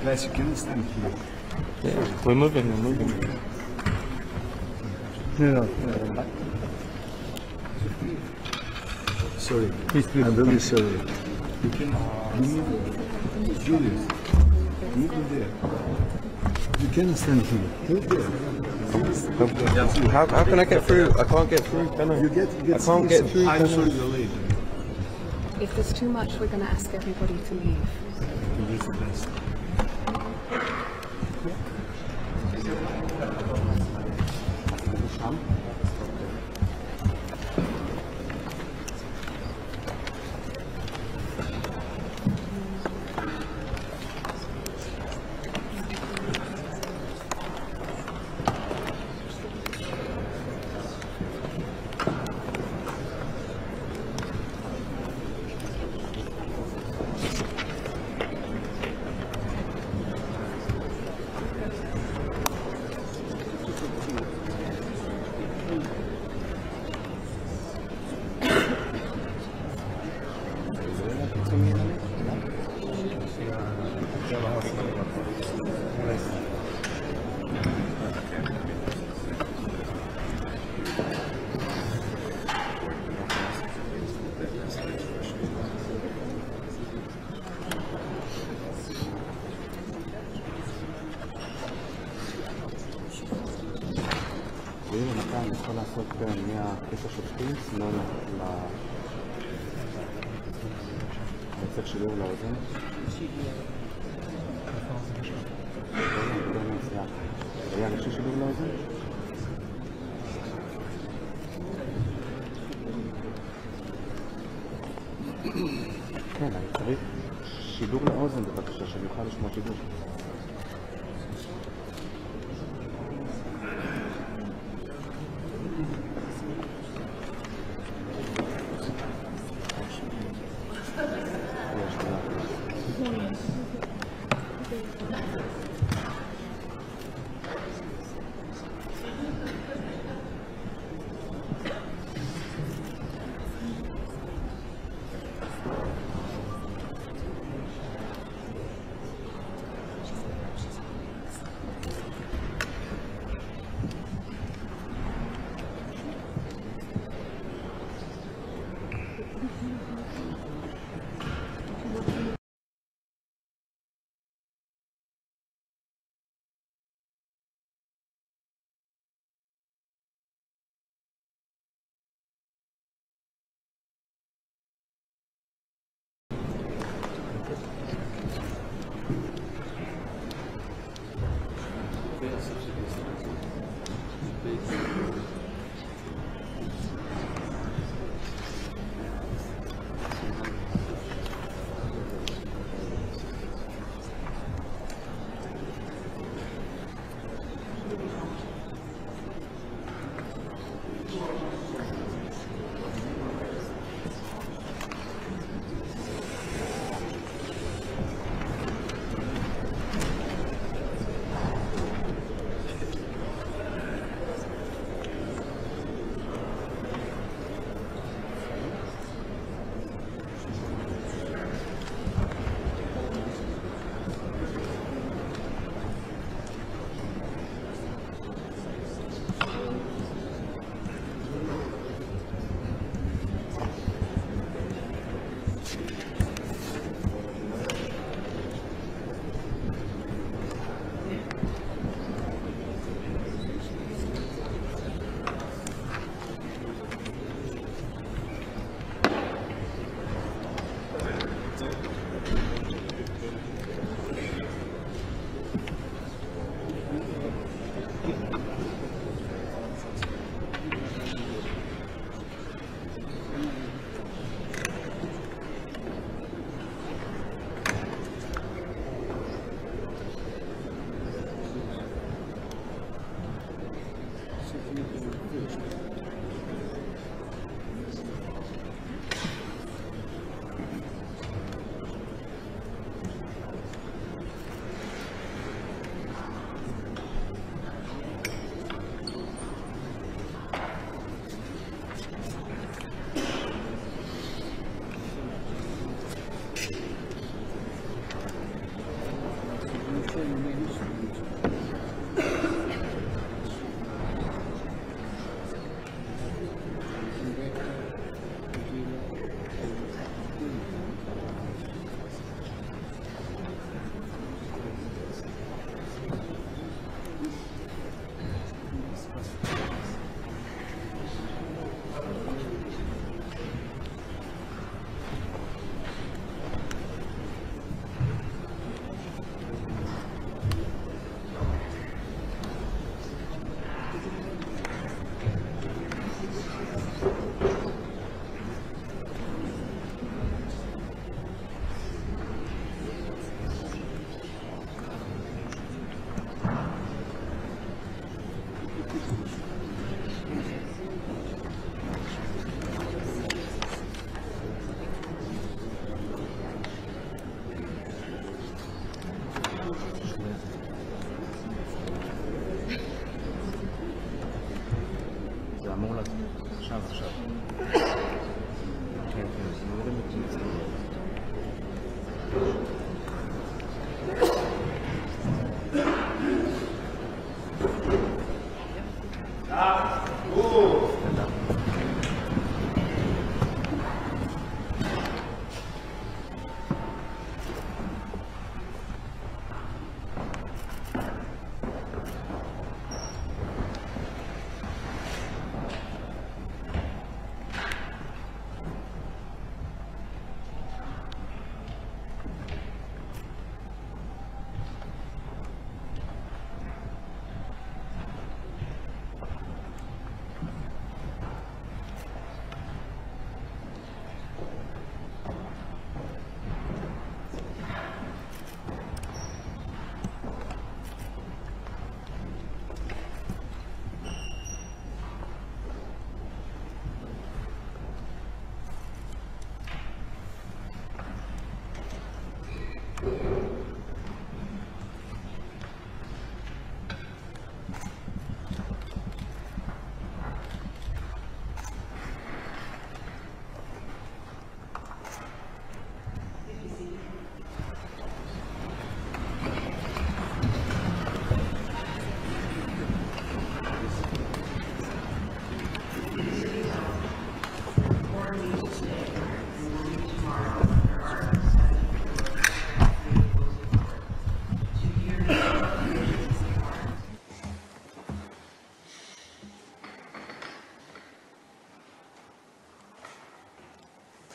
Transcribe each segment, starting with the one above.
Guys, you can stand here. Yeah, we're moving. No. Sorry. Please. I'm really sorry. You can Julius, move me there. You can stand here. Move there. How can I get through? I can't get through, can I? You get I can't get through. I'm sorry you're late. If there's too much, we're going to ask everybody to leave. You do the best. מתי אני יכול לעשות מהכס השופטים, שמאל לצאת שידור לאוזן? היה לשי שידור לאוזן? כן, אני צריך שידור לאוזן בבקשה, שאני אוכל לשמוע שידור.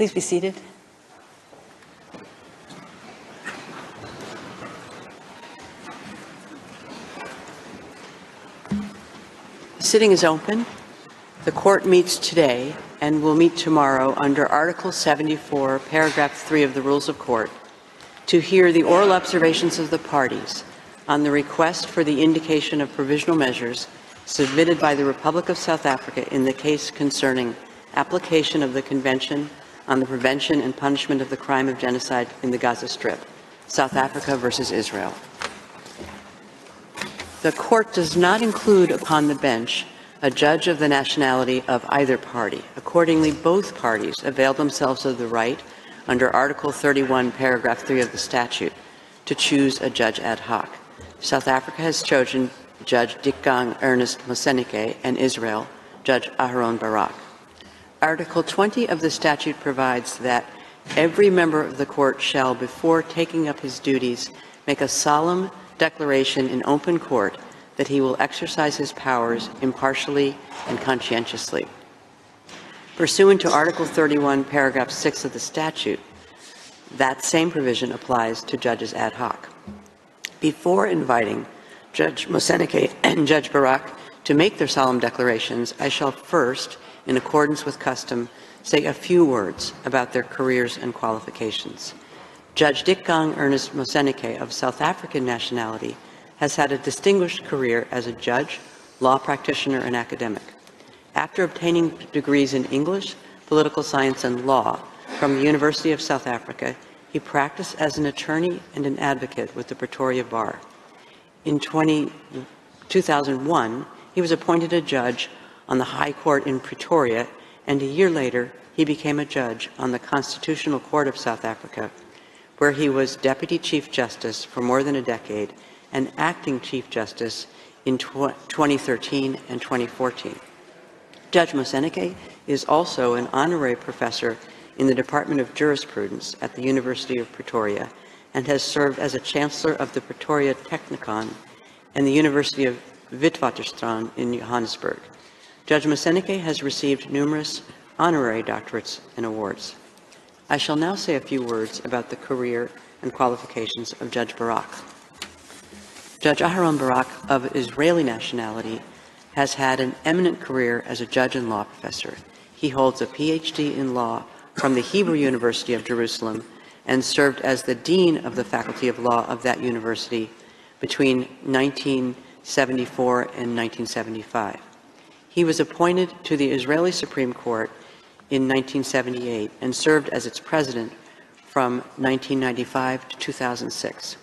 Please be seated. The sitting is open. The court meets today and will meet tomorrow under Article 74, Paragraph 3 of the Rules of Court to hear the oral observations of the parties on the request for the indication of provisional measures submitted by the Republic of South Africa in the case concerning application of the Convention on the Prevention and Punishment of the Crime of Genocide in the Gaza Strip, South Africa versus Israel. The court does not include upon the bench a judge of the nationality of either party. Accordingly, both parties avail themselves of the right under Article 31, Paragraph 3 of the statute to choose a judge ad hoc. South Africa has chosen Judge Dikgang Ernest Moseneke and Israel, Judge Aharon Barak. Article 20 of the statute provides that every member of the court shall, before taking up his duties, make a solemn declaration in open court that he will exercise his powers impartially and conscientiously. Pursuant to Article 31, Paragraph 6 of the statute, that same provision applies to judges ad hoc. Before inviting Judge Moseneke and Judge Barak to make their solemn declarations, I shall first, in accordance with custom, say a few words about their careers and qualifications. Judge Dikgang Ernest Moseneke, of South African nationality, has had a distinguished career as a judge, law practitioner, and academic. After obtaining degrees in English, political science, and law from the University of South Africa, he practiced as an attorney and an advocate with the Pretoria Bar. In 2001, he was appointed a judge on the High Court in Pretoria, and a year later, he became a judge on the Constitutional Court of South Africa. where he was Deputy Chief Justice for more than a decade and Acting Chief Justice in 2013 and 2014. Judge Moseneke is also an honorary professor in the Department of Jurisprudence at the University of Pretoria and has served as a Chancellor of the Pretoria Technikon and the University of Witwatersrand in Johannesburg. Judge Moseneke has received numerous honorary doctorates and awards. I shall now say a few words about the career and qualifications of Judge Barak. Judge Aharon Barak, of Israeli nationality, has had an eminent career as a judge and law professor. He holds a PhD in law from the Hebrew University of Jerusalem and served as the Dean of the Faculty of Law of that university between 1974 and 1975. He was appointed to the Israeli Supreme Court in 1978 and served as its president from 1995 to 2006.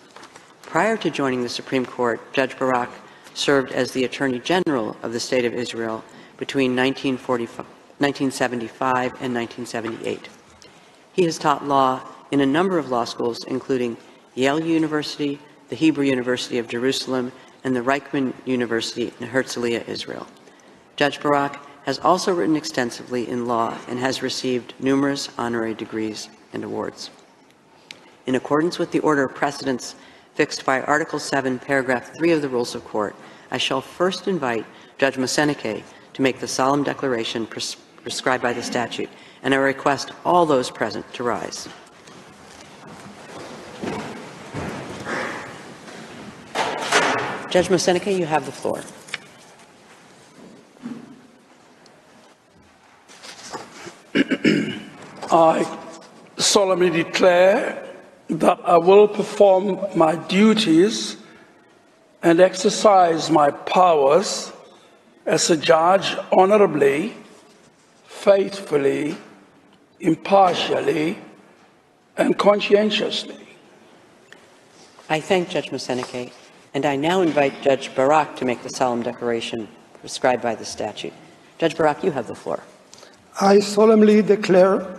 Prior to joining the Supreme Court, Judge Barak served as the Attorney General of the State of Israel between 1975 and 1978. He has taught law in a number of law schools, including Yale University, the Hebrew University of Jerusalem, and the Reichman University in Herzliya, Israel. Judge Barak has also written extensively in law and has received numerous honorary degrees and awards. In accordance with the order of precedence fixed by Article 7, Paragraph 3 of the Rules of Court, I shall first invite Judge Moseneke to make the solemn declaration prescribed by the statute, and I request all those present to rise. Judge Moseneke, you have the floor. I solemnly declare that I will perform my duties and exercise my powers as a judge honorably, faithfully, impartially, and conscientiously. I thank Judge Moseneke, and I now invite Judge Barak to make the solemn declaration prescribed by the statute. Judge Barak, you have the floor. I solemnly declare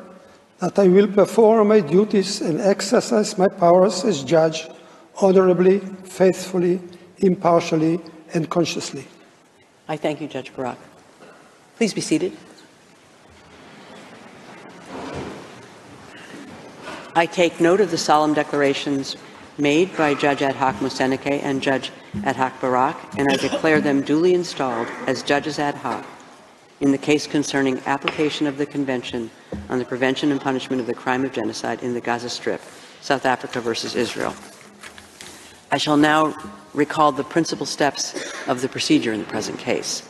that I will perform my duties and exercise my powers as judge honorably, faithfully, impartially, and consciously. I thank you, Judge Barak. Please be seated. I take note of the solemn declarations made by Judge Ad hoc Moseneke and Judge Ad hoc Barak, and I declare them duly installed as judges ad hoc in the case concerning application of the Convention on the Prevention and Punishment of the Crime of Genocide in the Gaza Strip, South Africa versus Israel. I shall now recall the principal steps of the procedure in the present case.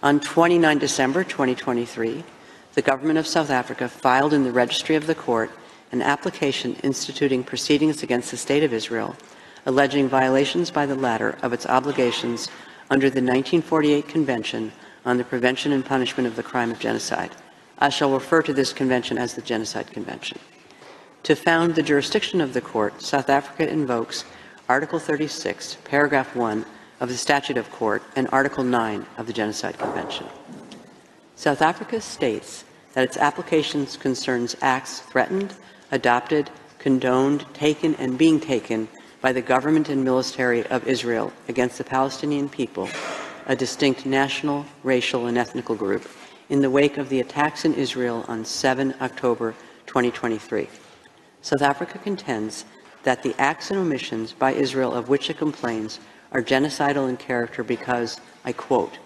On 29 December 2023, the government of South Africa filed in the registry of the court an application instituting proceedings against the State of Israel, alleging violations by the latter of its obligations under the 1948 Convention on the Prevention and Punishment of the Crime of Genocide. I shall refer to this convention as the Genocide Convention. To found the jurisdiction of the court, South Africa invokes Article 36, Paragraph 1 of the Statute of Court and Article 9 of the Genocide Convention. South Africa states that its applications concerns acts threatened, adopted, condoned, taken, and being taken by the government and military of Israel against the Palestinian people, a distinct national, racial, and ethnical group, in the wake of the attacks in Israel on 7 October 2023. South Africa contends that the acts and omissions by Israel of which it complains are genocidal in character because, I quote,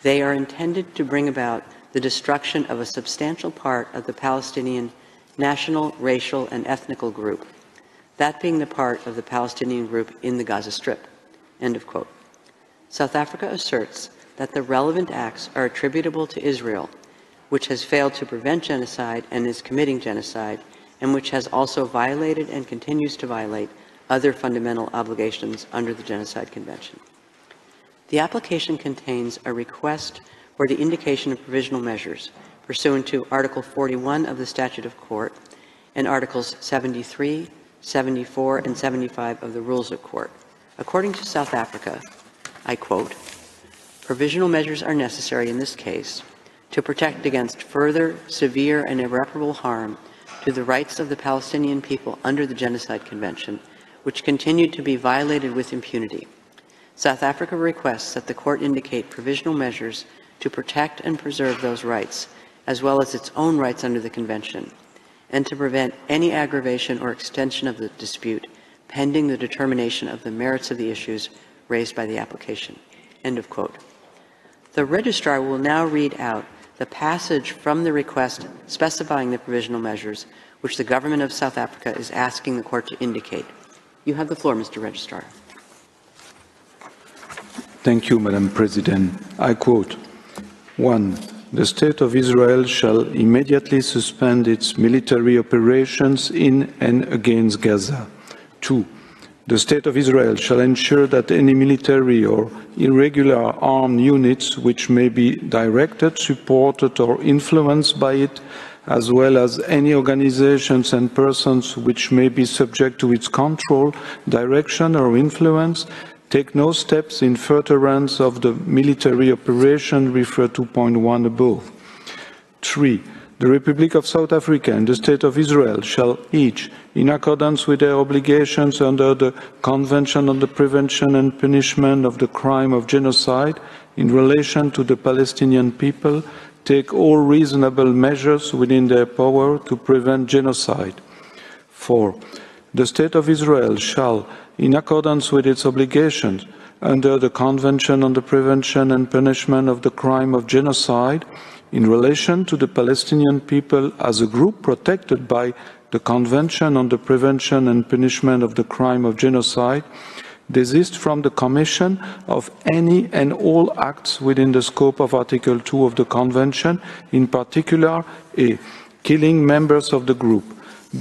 they are intended to bring about the destruction of a substantial part of the Palestinian national, racial, and ethnical group, that being the part of the Palestinian group in the Gaza Strip, end of quote. South Africa asserts that the relevant acts are attributable to Israel, which has failed to prevent genocide and is committing genocide, and which has also violated and continues to violate other fundamental obligations under the Genocide Convention. The application contains a request for the indication of provisional measures pursuant to Article 41 of the Statute of Court and Articles 73, 74, and 75 of the Rules of Court. According to South Africa, I quote, provisional measures are necessary in this case to protect against further severe and irreparable harm to to the rights of the Palestinian people under the Genocide Convention, which continued to be violated with impunity. South Africa requests that the court indicate provisional measures to protect and preserve those rights, as well as its own rights under the Convention, and to prevent any aggravation or extension of the dispute pending the determination of the merits of the issues raised by the application." End of quote. The registrar will now read out the passage from the request specifying the provisional measures which the government of South Africa is asking the court to indicate. You have the floor, Mr. Registrar. Thank you, Madam President. I quote, 1. The State of Israel shall immediately suspend its military operations in and against Gaza. 2. The State of Israel shall ensure that any military or irregular armed units which may be directed, supported, or influenced by it, as well as any organizations and persons which may be subject to its control, direction, or influence, take no steps in furtherance of the military operation referred to point 1 above. 3. The Republic of South Africa and the State of Israel shall each, in accordance with their obligations under the Convention on the Prevention and Punishment of the Crime of Genocide in relation to the Palestinian people, take all reasonable measures within their power to prevent genocide. 4. The State of Israel shall, in accordance with its obligations under the Convention on the Prevention and Punishment of the Crime of Genocide, in relation to the Palestinian people as a group protected by the Convention on the Prevention and Punishment of the Crime of Genocide, desist from the commission of any and all acts within the scope of Article 2 of the Convention, in particular, A. Killing members of the group,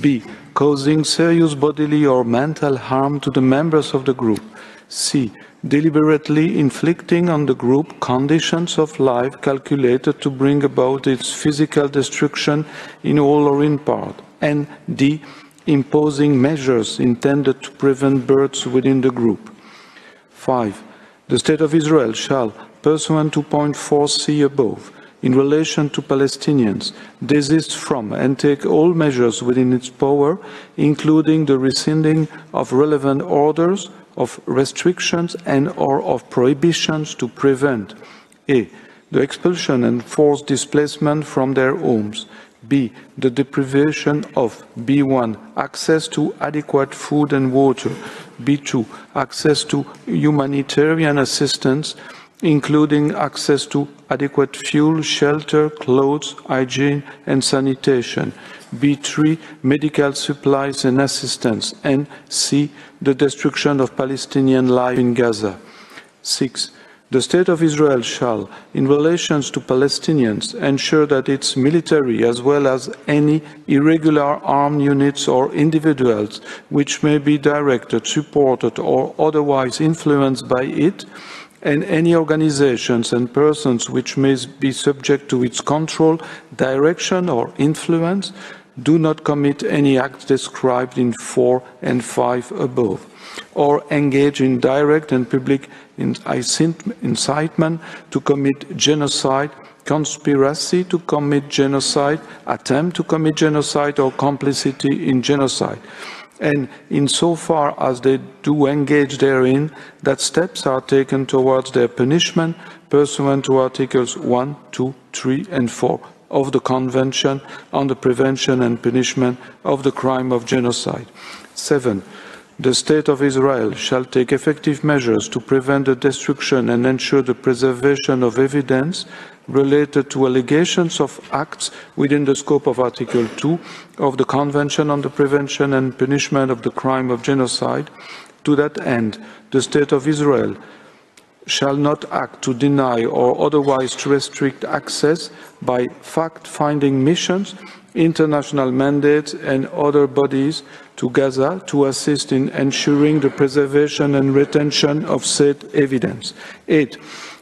B. Causing serious bodily or mental harm to the members of the group, C. Deliberately inflicting on the group conditions of life calculated to bring about its physical destruction in whole or in part, and D. Imposing measures intended to prevent births within the group. 5. The State of Israel shall, pursuant to point 4c above, in relation to Palestinians, desist from and take all measures within its power, including the rescinding of relevant orders, of restrictions and/or of prohibitions to prevent A. The expulsion and forced displacement from their homes, B. The deprivation of B1. Access to adequate food and water, B2. Access to humanitarian assistance, including access to adequate fuel, shelter, clothes, hygiene and sanitation, B3, medical supplies and assistance, and C, the destruction of Palestinian life in Gaza. 6. The State of Israel shall, in relations to Palestinians, ensure that its military, as well as any irregular armed units or individuals which may be directed, supported, or otherwise influenced by it, and any organizations and persons which may be subject to its control, direction, or influence, do not commit any acts described in 4 and 5 above, or engage in direct and public incitement to commit genocide, conspiracy to commit genocide, attempt to commit genocide, or complicity in genocide. And insofar as they do engage therein, that steps are taken towards their punishment pursuant to Articles 1, 2, 3, and 4 of the Convention on the Prevention and Punishment of the Crime of Genocide. 7. The State of Israel shall take effective measures to prevent the destruction and ensure the preservation of evidence related to allegations of acts within the scope of Article 2 of the Convention on the Prevention and Punishment of the Crime of Genocide. To that end, the State of Israel shall not act to deny or otherwise to restrict access by fact-finding missions, international mandates, and other bodies to Gaza to assist in ensuring the preservation and retention of said evidence. 8.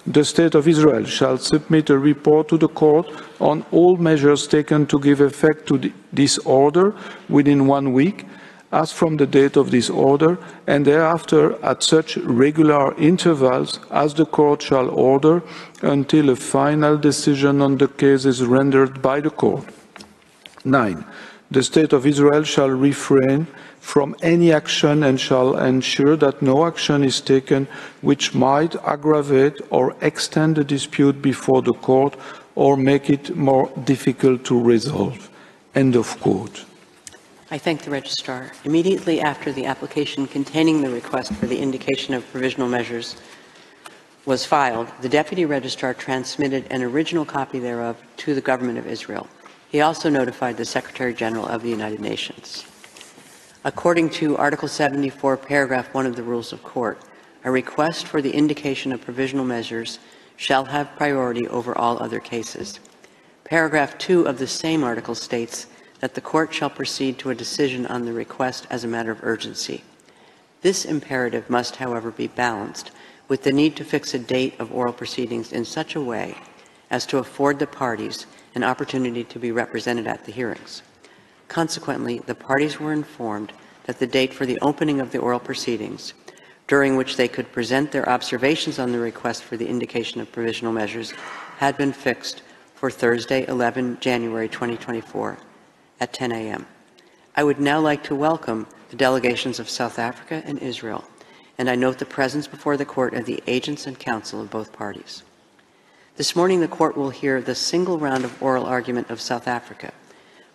The State of Israel shall submit a report to the court on all measures taken to give effect to this order within 1 week, as from the date of this order, and thereafter at such regular intervals as the court shall order, until a final decision on the case is rendered by the court. 9. the State of Israel shall refrain from any action and shall ensure that no action is taken which might aggravate or extend the dispute before the court or make it more difficult to resolve. End of quote. I thank the Registrar. Immediately after the application containing the request for the indication of provisional measures was filed, the Deputy Registrar transmitted an original copy thereof to the Government of Israel. He also notified the Secretary General of the United Nations. According to Article 74, Paragraph 1 of the Rules of Court, a request for the indication of provisional measures shall have priority over all other cases. Paragraph 2 of the same article states that the Court shall proceed to a decision on the request as a matter of urgency. This imperative must, however, be balanced with the need to fix a date of oral proceedings in such a way as to afford the parties an opportunity to be represented at the hearings. Consequently, the parties were informed that the date for the opening of the oral proceedings, during which they could present their observations on the request for the indication of provisional measures, had been fixed for Thursday, 11 January 2024 at 10 a.m. I would now like to welcome the delegations of South Africa and Israel, and I note the presence before the Court of the agents and counsel of both parties. This morning, the Court will hear the single round of oral argument of South Africa,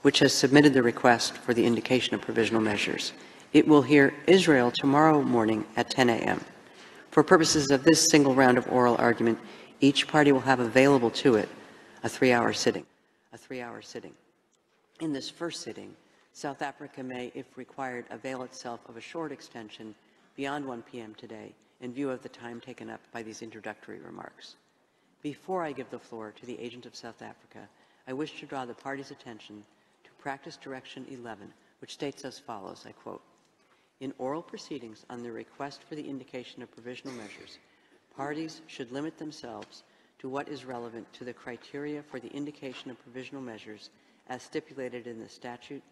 which has submitted the request for the indication of provisional measures. It will hear Israel tomorrow morning at 10 a.m. For purposes of this single round of oral argument, each party will have available to it a three-hour sitting. In this first sitting, South Africa may, if required, avail itself of a short extension beyond 1 p.m. today in view of the time taken up by these introductory remarks. Before I give the floor to the agent of South Africa, I wish to draw the party's attention to Practice Direction 11, which states as follows, I quote, "In oral proceedings on the request for the indication of provisional measures, parties should limit themselves to what is relevant to the criteria for the indication of provisional measures as stipulated in the statute,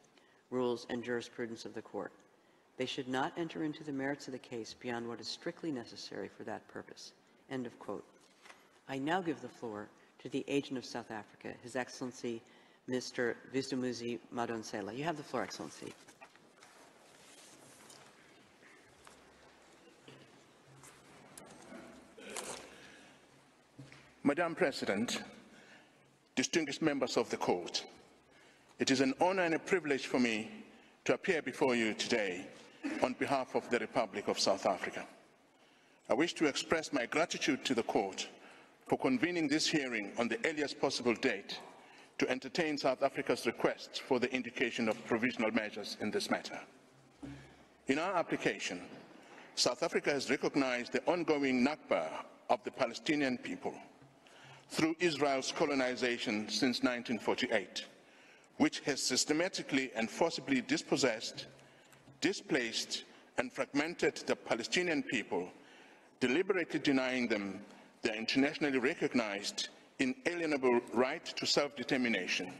rules, and jurisprudence of the court. They should not enter into the merits of the case beyond what is strictly necessary for that purpose." End of quote. I now give the floor to the agent of South Africa, His Excellency, Mr. Vistumuzi Madonsela. You have the floor, Excellency. Madam President, distinguished members of the Court, it is an honor and a privilege for me to appear before you today on behalf of the Republic of South Africa. I wish to express my gratitude to the Court for convening this hearing on the earliest possible date to entertain South Africa's request for the indication of provisional measures in this matter. In our application, South Africa has recognized the ongoing Nakba of the Palestinian people through Israel's colonization since 1948, which has systematically and forcibly dispossessed, displaced, and fragmented the Palestinian people, deliberately denying them their internationally recognized inalienable right to self-determination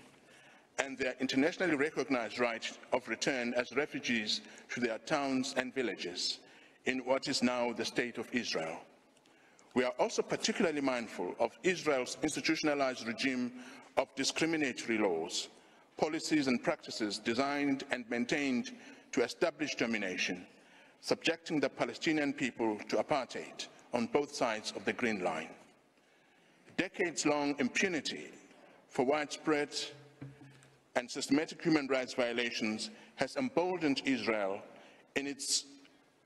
and their internationally recognized right of return as refugees to their towns and villages in what is now the State of Israel. We are also particularly mindful of Israel's institutionalized regime of discriminatory laws, policies and practices designed and maintained to establish domination, subjecting the Palestinian people to apartheid on both sides of the Green Line. Decades-long impunity for widespread and systematic human rights violations has emboldened Israel in its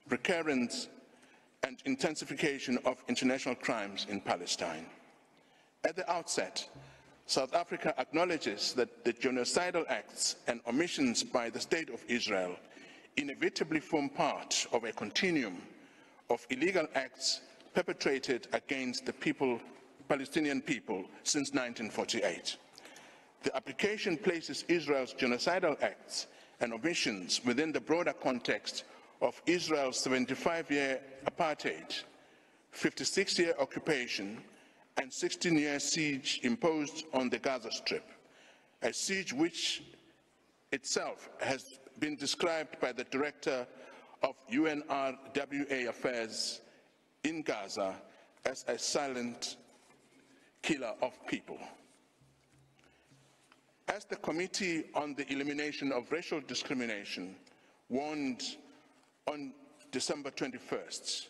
recurrence and intensification of international crimes in Palestine. At the outset, South Africa acknowledges that the genocidal acts and omissions by the State of Israel inevitably form part of a continuum of illegal acts perpetrated against the Palestinian people since 1948. The application places Israel's genocidal acts and omissions within the broader context of Israel's 75-year apartheid, 56-year occupation, and 16-year siege imposed on the Gaza Strip, a siege which itself has been described by the director of UNRWA Affairs in Gaza as a silent killer of people. As the Committee on the Elimination of Racial Discrimination warned on December 21st,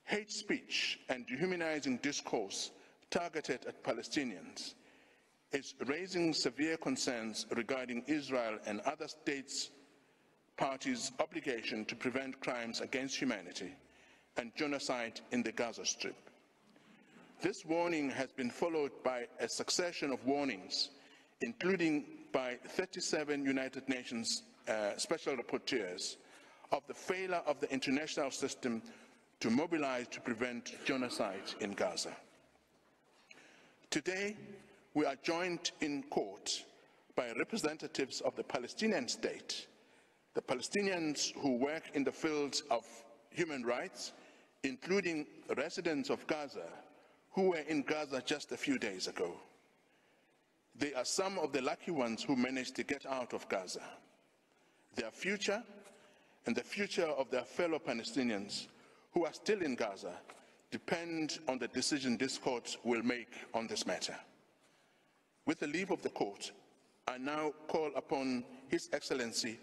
hate speech and dehumanizing discourse targeted at Palestinians is raising severe concerns regarding Israel and other states' parties' obligation to prevent crimes against humanity and genocide in the Gaza Strip. This warning has been followed by a succession of warnings, including by 37 United Nations special rapporteurs, of the failure of the international system to mobilize to prevent genocide in Gaza. Today, we are joined in court by representatives of the Palestinian state, the Palestinians who work in the fields of human rights, including residents of Gaza who were in Gaza just a few days ago. They are some of the lucky ones who managed to get out of Gaza. Their future and the future of their fellow Palestinians who are still in Gaza depend on the decision this court will make on this matter. With the leave of the court, I now call upon His Excellency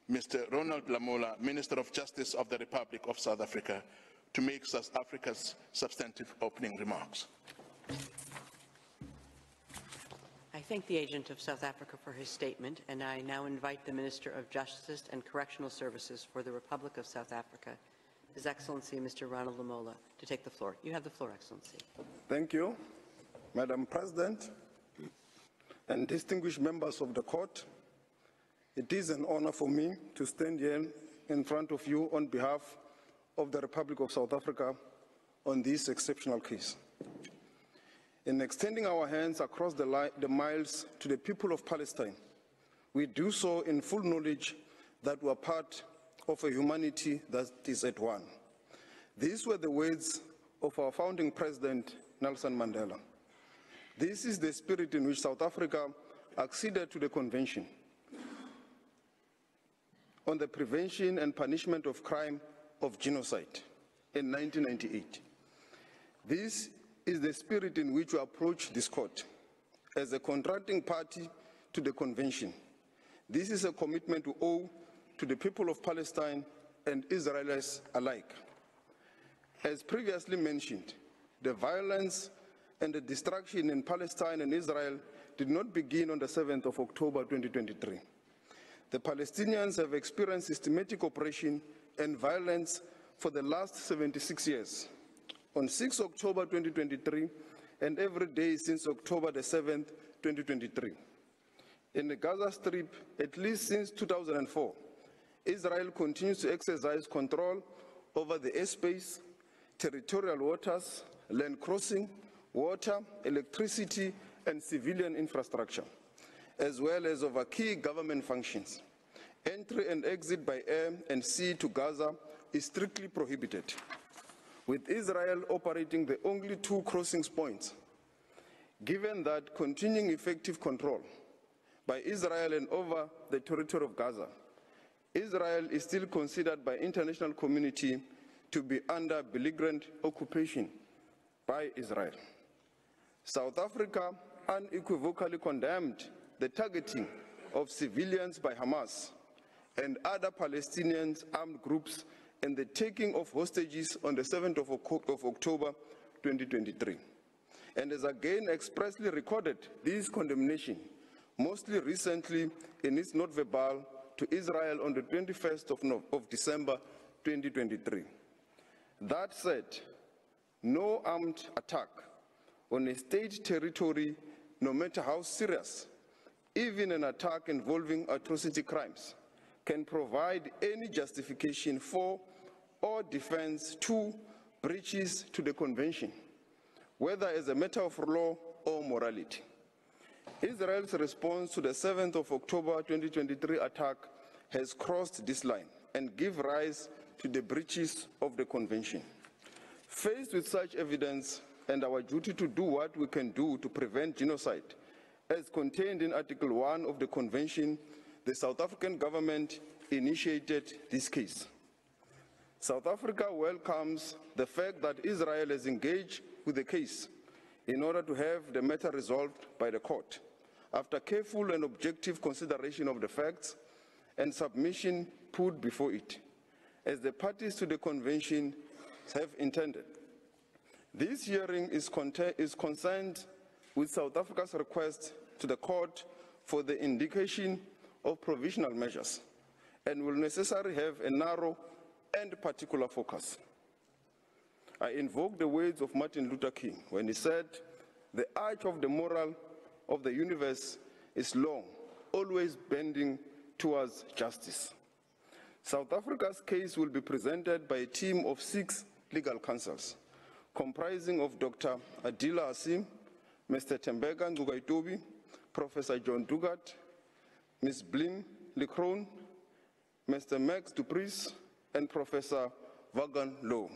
Mr. Ronald Lamola, Minister of Justice of the Republic of South Africa, to make South Africa's substantive opening remarks. I thank the agent of South Africa for his statement, and I now invite the Minister of Justice and Correctional Services for the Republic of South Africa, His Excellency Mr. Ronald Lamola, to take the floor. You have the floor, Excellency. Thank you, Madam President, and distinguished members of the court. It is an honor for me to stand here in front of you on behalf of the Republic of South Africa on this exceptional case. In extending our hands across the miles to the people of Palestine, we do so in full knowledge that we are part of a humanity that is at one. These were the words of our founding president, Nelson Mandela. This is the spirit in which South Africa acceded to the Convention on the Prevention and Punishment of Crime of Genocide in 1998. This is the spirit in which we approach this court as a contracting party to the Convention. This is a commitment we owe to the people of Palestine and Israelis alike. As previously mentioned, the violence and the destruction in Palestine and Israel did not begin on the 7th of October 2023. The Palestinians have experienced systematic oppression and violence for the last 76 years. On 6 October 2023, and every day since October the 7th, 2023. In the Gaza Strip, at least since 2004, Israel continues to exercise control over the airspace, territorial waters, land crossing, water, electricity, and civilian infrastructure, as well as over key government functions. Entry and exit by air and sea to Gaza is strictly prohibited, with Israel operating the only two crossing points. Given that continuing effective control by Israel and over the territory of Gaza, Israel is still considered by the international community to be under belligerent occupation by Israel. South Africa unequivocally condemned the targeting of civilians by Hamas and other Palestinian armed groups and the taking of hostages on the 7th of October 2023, and has again expressly recorded this condemnation, mostly recently in its note verbal to Israel on the 21st of December 2023. That said, no armed attack on a state territory, no matter how serious, even an attack involving atrocity crimes, can provide any justification for or defense to breaches to the Convention, whether as a matter of law or morality. Israel's response to the 7th of October 2023 attack has crossed this line and give rise to the breaches of the Convention. Faced with such evidence and our duty to do what we can do to prevent genocide, as contained in Article 1 of the Convention, the South African government initiated this case. South Africa welcomes the fact that Israel has engaged with the case in order to have the matter resolved by the court, after careful and objective consideration of the facts and submission put before it, as the parties to the Convention have intended. This hearing is concerned with South Africa's request to the Court for the indication of provisional measures and will necessarily have a narrow and particular focus. I invoke the words of Martin Luther King when he said, "The arch of the moral of the universe is long, always bending towards justice." South Africa's case will be presented by a team of 6 legal counsels, comprising of Dr. Adila Hasim, Mr. Tembeka Ngcukaitobi, Professor John Dugat, Ms. Blim Likroon, Mr. Max Dupris, and Professor Vagan Low.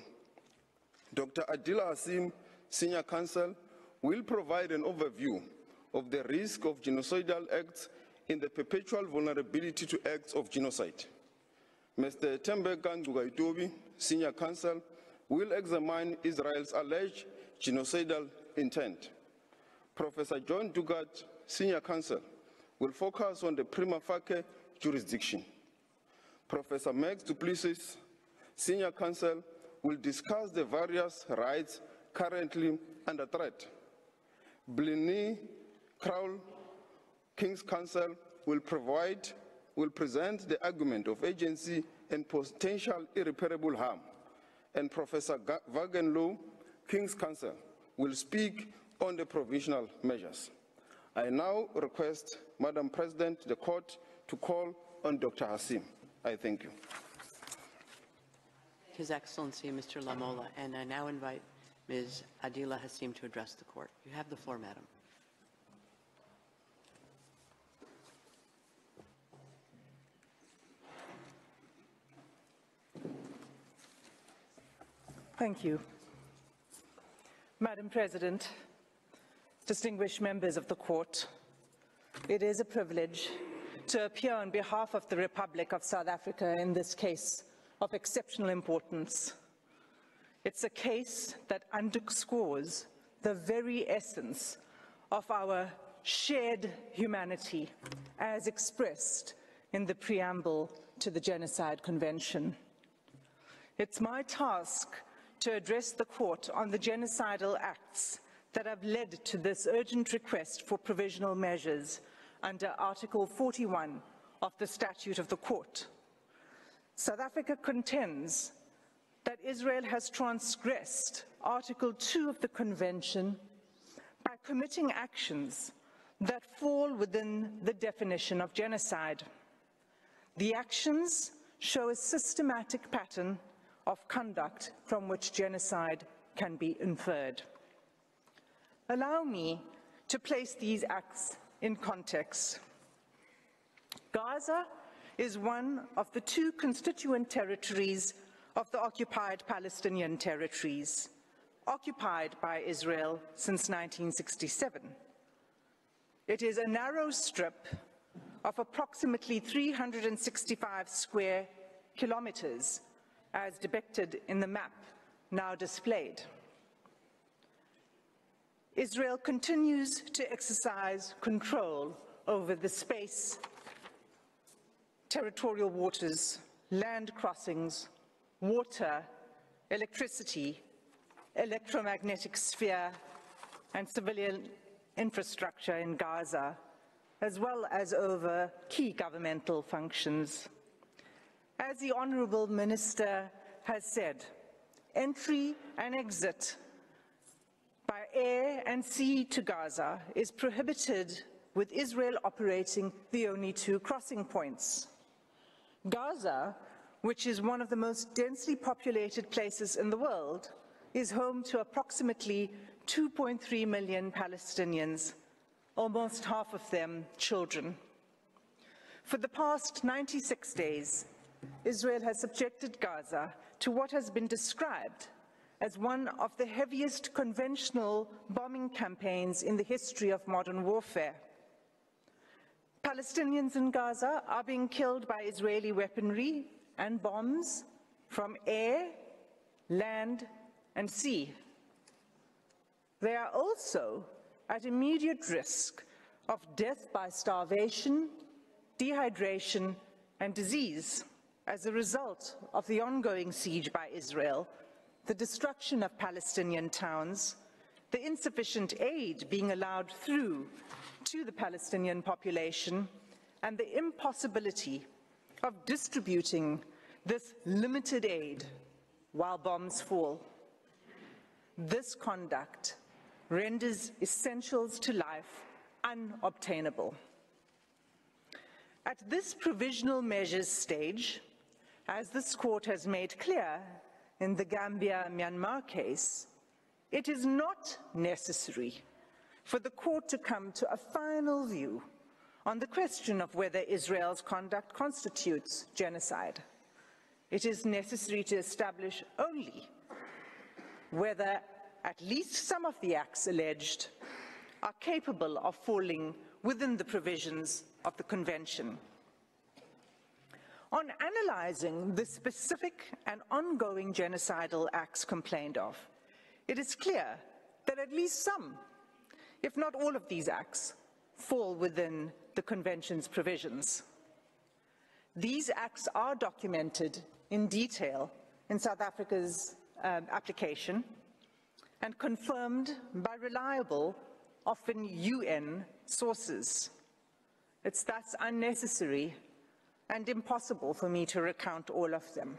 Dr. Adila Hasim, Senior Counsel, will provide an overview of the risk of genocidal acts in the perpetual vulnerability to acts of genocide. Mr. Tembeka Ngcukaitobi, Senior Counsel, will examine Israel's alleged genocidal intent. Professor John Dugat, Senior Counsel, will focus on the prima facie jurisdiction. Professor Max Duplessis, Senior Counsel, will discuss the various rights currently under threat. Blinny Crowell, King's Counsel, will present the argument of agency and potential irreparable harm. And Professor Vagan Low, King's Counsel, will speak on the provisional measures. I now request, Madam President, the Court to call on Dr. Hasim. I thank you. His Excellency, Mr. Lamola, and I now invite Ms. Adila Hasim to address the Court. You have the floor, Madam. Thank you. Madam President, distinguished members of the Court, it is a privilege to appear on behalf of the Republic of South Africa in this case of exceptional importance. It's a case that underscores the very essence of our shared humanity as expressed in the preamble to the Genocide Convention. It's my task to address the Court on the genocidal acts that have led to this urgent request for provisional measures under Article 41 of the Statute of the Court. South Africa contends that Israel has transgressed Article 2 of the Convention by committing actions that fall within the definition of genocide. The actions show a systematic pattern of conduct from which genocide can be inferred. Allow me to place these acts in context. Gaza is one of the 2 constituent territories of the occupied Palestinian territories, occupied by Israel since 1967. It is a narrow strip of approximately 365 square kilometers, as depicted in the map now displayed. Israel continues to exercise control over the space, territorial waters, land crossings, water, electricity, electromagnetic sphere, and civilian infrastructure in Gaza, as well as over key governmental functions. As the Honourable Minister has said, entry and exit by air and sea to Gaza is prohibited, with Israel operating the only 2 crossing points. Gaza, which is one of the most densely populated places in the world, is home to approximately 2.3 million Palestinians, almost half of them children. For the past 96 days, Israel has subjected Gaza to what has been described as one of the heaviest conventional bombing campaigns in the history of modern warfare. Palestinians in Gaza are being killed by Israeli weaponry and bombs from air, land, and sea. They are also at immediate risk of death by starvation, dehydration, and disease as a result of the ongoing siege by Israel, the destruction of Palestinian towns, the insufficient aid being allowed through to the Palestinian population, and the impossibility of distributing this limited aid while bombs fall. This conduct renders essentials to life unobtainable. At this provisional measures stage, as this court has made clear in the Gambia-Myanmar case, it is not necessary for the court to come to a final view on the question of whether Israel's conduct constitutes genocide. It is necessary to establish only whether at least some of the acts alleged are capable of falling within the provisions of the Convention. On analyzing the specific and ongoing genocidal acts complained of, it is clear that at least some, if not all of these acts, fall within the Convention's provisions. These acts are documented in detail in South Africa's application and confirmed by reliable, often UN sources. It's thus unnecessary and impossible for me to recount all of them.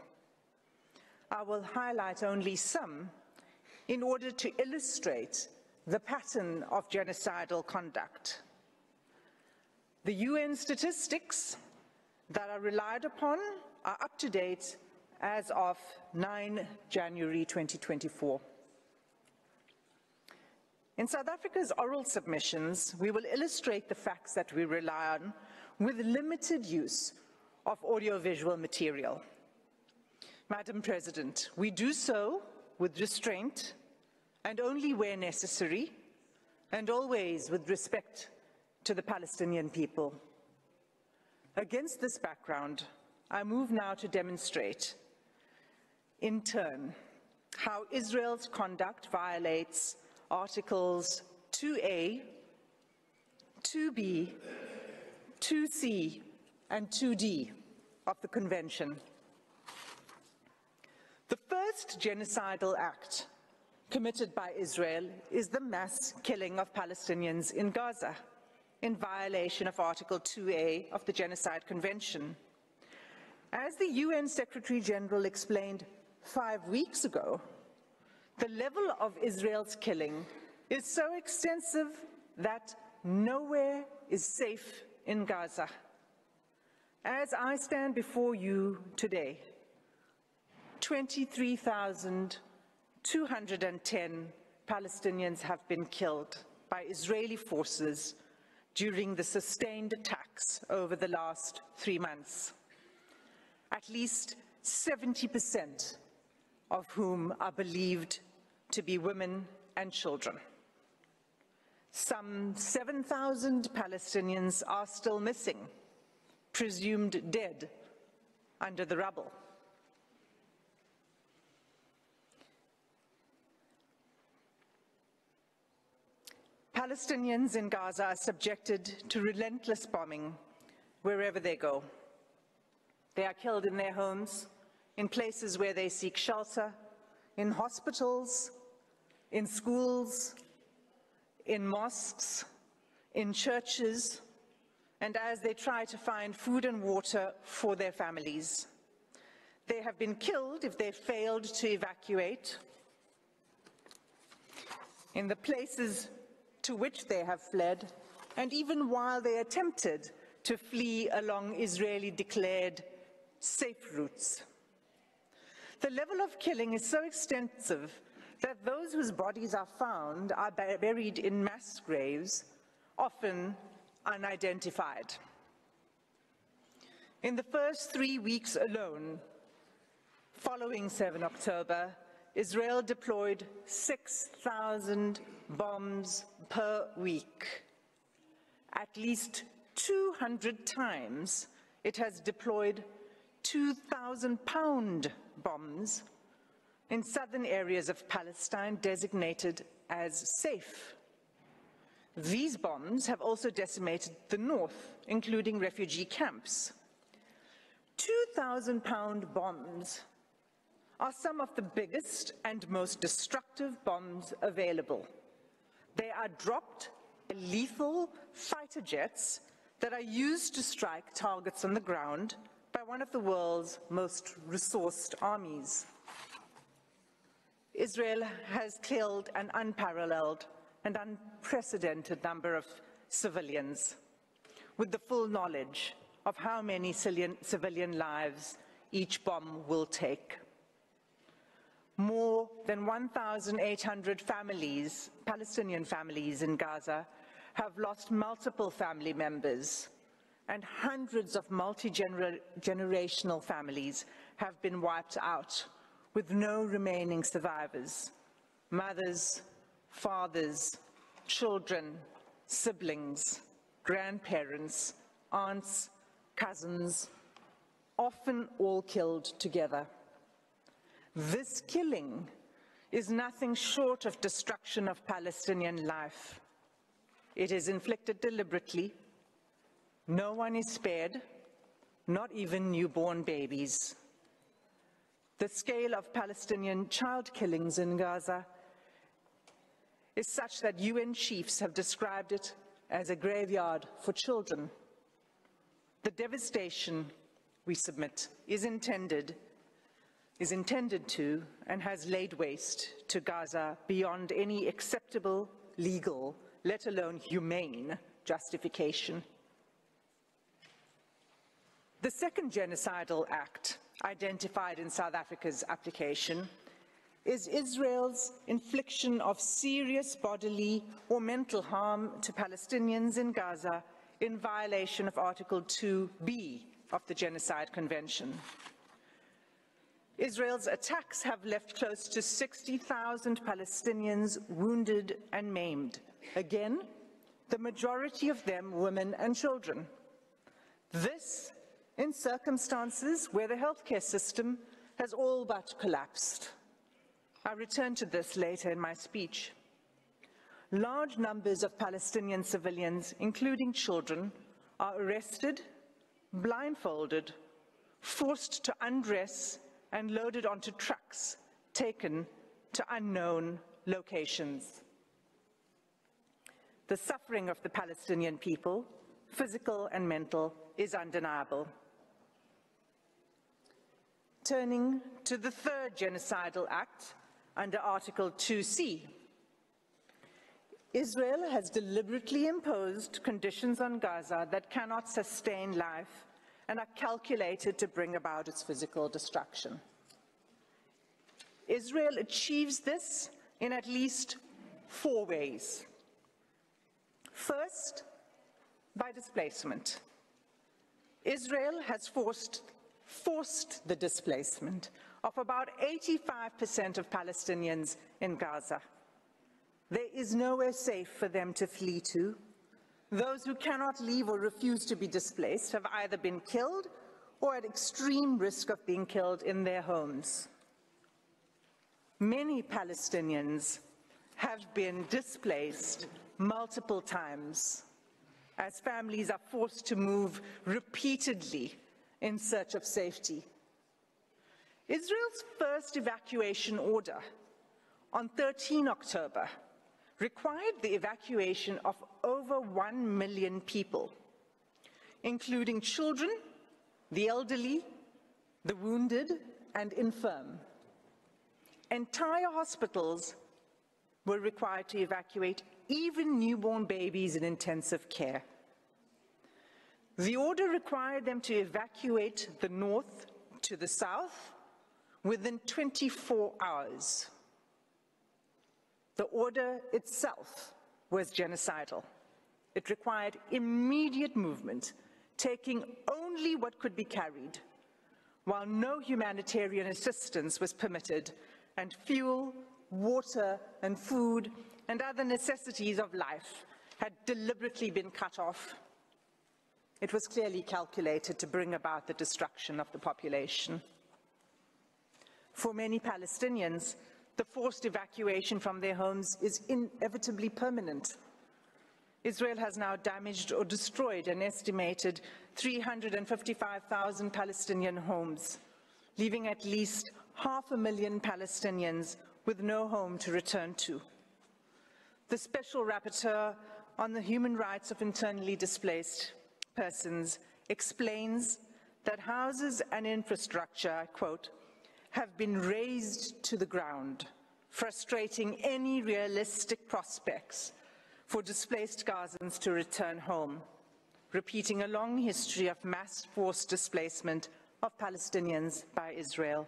I will highlight only some in order to illustrate the pattern of genocidal conduct. The UN statistics that are relied upon are up to date as of 9 January 2024. In South Africa's oral submissions, we will illustrate the facts that we rely on with limited use of audiovisual material. Madam President, we do so with restraint and only where necessary, and always with respect to the Palestinian people. Against this background, I move now to demonstrate, in turn, how Israel's conduct violates Articles 2A, 2B, 2C, and 2D of the Convention. The first genocidal act committed by Israel is the mass killing of Palestinians in Gaza, in violation of Article 2A of the Genocide Convention. As the UN Secretary-General explained 5 weeks ago, the level of Israel's killing is so extensive that nowhere is safe in Gaza. As I stand before you today, 23,210 Palestinians have been killed by Israeli forces during the sustained attacks over the last 3 months. At least 70% of whom are believed to be women and children. Some 7,000 Palestinians are still missing, presumed dead under the rubble. Palestinians in Gaza are subjected to relentless bombing wherever they go. They are killed in their homes, in places where they seek shelter, in hospitals, in schools, in mosques, in churches, and as they try to find food and water for their families. They have been killed if they failed to evacuate. In the places to which they have fled, and even while they attempted to flee along Israeli-declared safe routes. The level of killing is so extensive that those whose bodies are found are buried in mass graves, often unidentified. In the first 3 weeks alone, following 7 October, Israel deployed 6,000 bombs per week. At least 200 times it has deployed 2,000-pound bombs in southern areas of Palestine designated as safe. These bombs have also decimated the north, including refugee camps. 2,000-pound bombs are some of the biggest and most destructive bombs available. They are dropped by lethal fighter jets that are used to strike targets on the ground by one of the world's most resourced armies. Israel has killed an unparalleled and unprecedented number of civilians, with the full knowledge of how many civilian lives each bomb will take. More than 1,800 families, Palestinian families in Gaza, have lost multiple family members, and hundreds of multi-generational families have been wiped out, with no remaining survivors. Mothers, fathers, children, siblings, grandparents, aunts, cousins, often all killed together. This killing is nothing short of destruction of Palestinian life. It is inflicted deliberately. No one is spared, not even newborn babies. The scale of Palestinian child killings in Gaza is such that UN chiefs have described it as a graveyard for children. The devastation, we submit, is intended to and has laid waste to Gaza beyond any acceptable legal, let alone humane, justification. The second genocidal act identified in South Africa's application is Israel's infliction of serious bodily or mental harm to Palestinians in Gaza in violation of Article 2B of the Genocide Convention. Israel's attacks have left close to 60,000 Palestinians wounded and maimed. Again, the majority of them women and children. This in circumstances where the healthcare system has all but collapsed. I'll return to this later in my speech. Large numbers of Palestinian civilians, including children, are arrested, blindfolded, forced to undress, and loaded onto trucks taken to unknown locations. The suffering of the Palestinian people, physical and mental, is undeniable. Turning to the third genocidal act under Article 2C, Israel has deliberately imposed conditions on Gaza that cannot sustain life and are calculated to bring about its physical destruction. Israel achieves this in at least 4 ways. First, by displacement. Israel has forced the displacement of about 85% of Palestinians in Gaza. There is nowhere safe for them to flee to. Those who cannot leave or refuse to be displaced have either been killed or at extreme risk of being killed in their homes. Many Palestinians have been displaced multiple times as families are forced to move repeatedly in search of safety. Israel's first evacuation order on 13 October required the evacuation of over 1 million people, including children, the elderly, the wounded, and infirm. Entire hospitals were required to evacuate, even newborn babies in intensive care. The order required them to evacuate the north to the south within 24 hours. The order itself was genocidal. It required immediate movement, taking only what could be carried, while no humanitarian assistance was permitted, and fuel, water, and food, and other necessities of life had deliberately been cut off. It was clearly calculated to bring about the destruction of the population. For many Palestinians, the forced evacuation from their homes is inevitably permanent. Israel has now damaged or destroyed an estimated 355,000 Palestinian homes, leaving at least 500,000 Palestinians with no home to return to. The Special Rapporteur on the Human Rights of Internally Displaced Persons explains that houses and infrastructure, I quote, have been razed to the ground, frustrating any realistic prospects for displaced Gazans to return home, repeating a long history of mass forced displacement of Palestinians by Israel.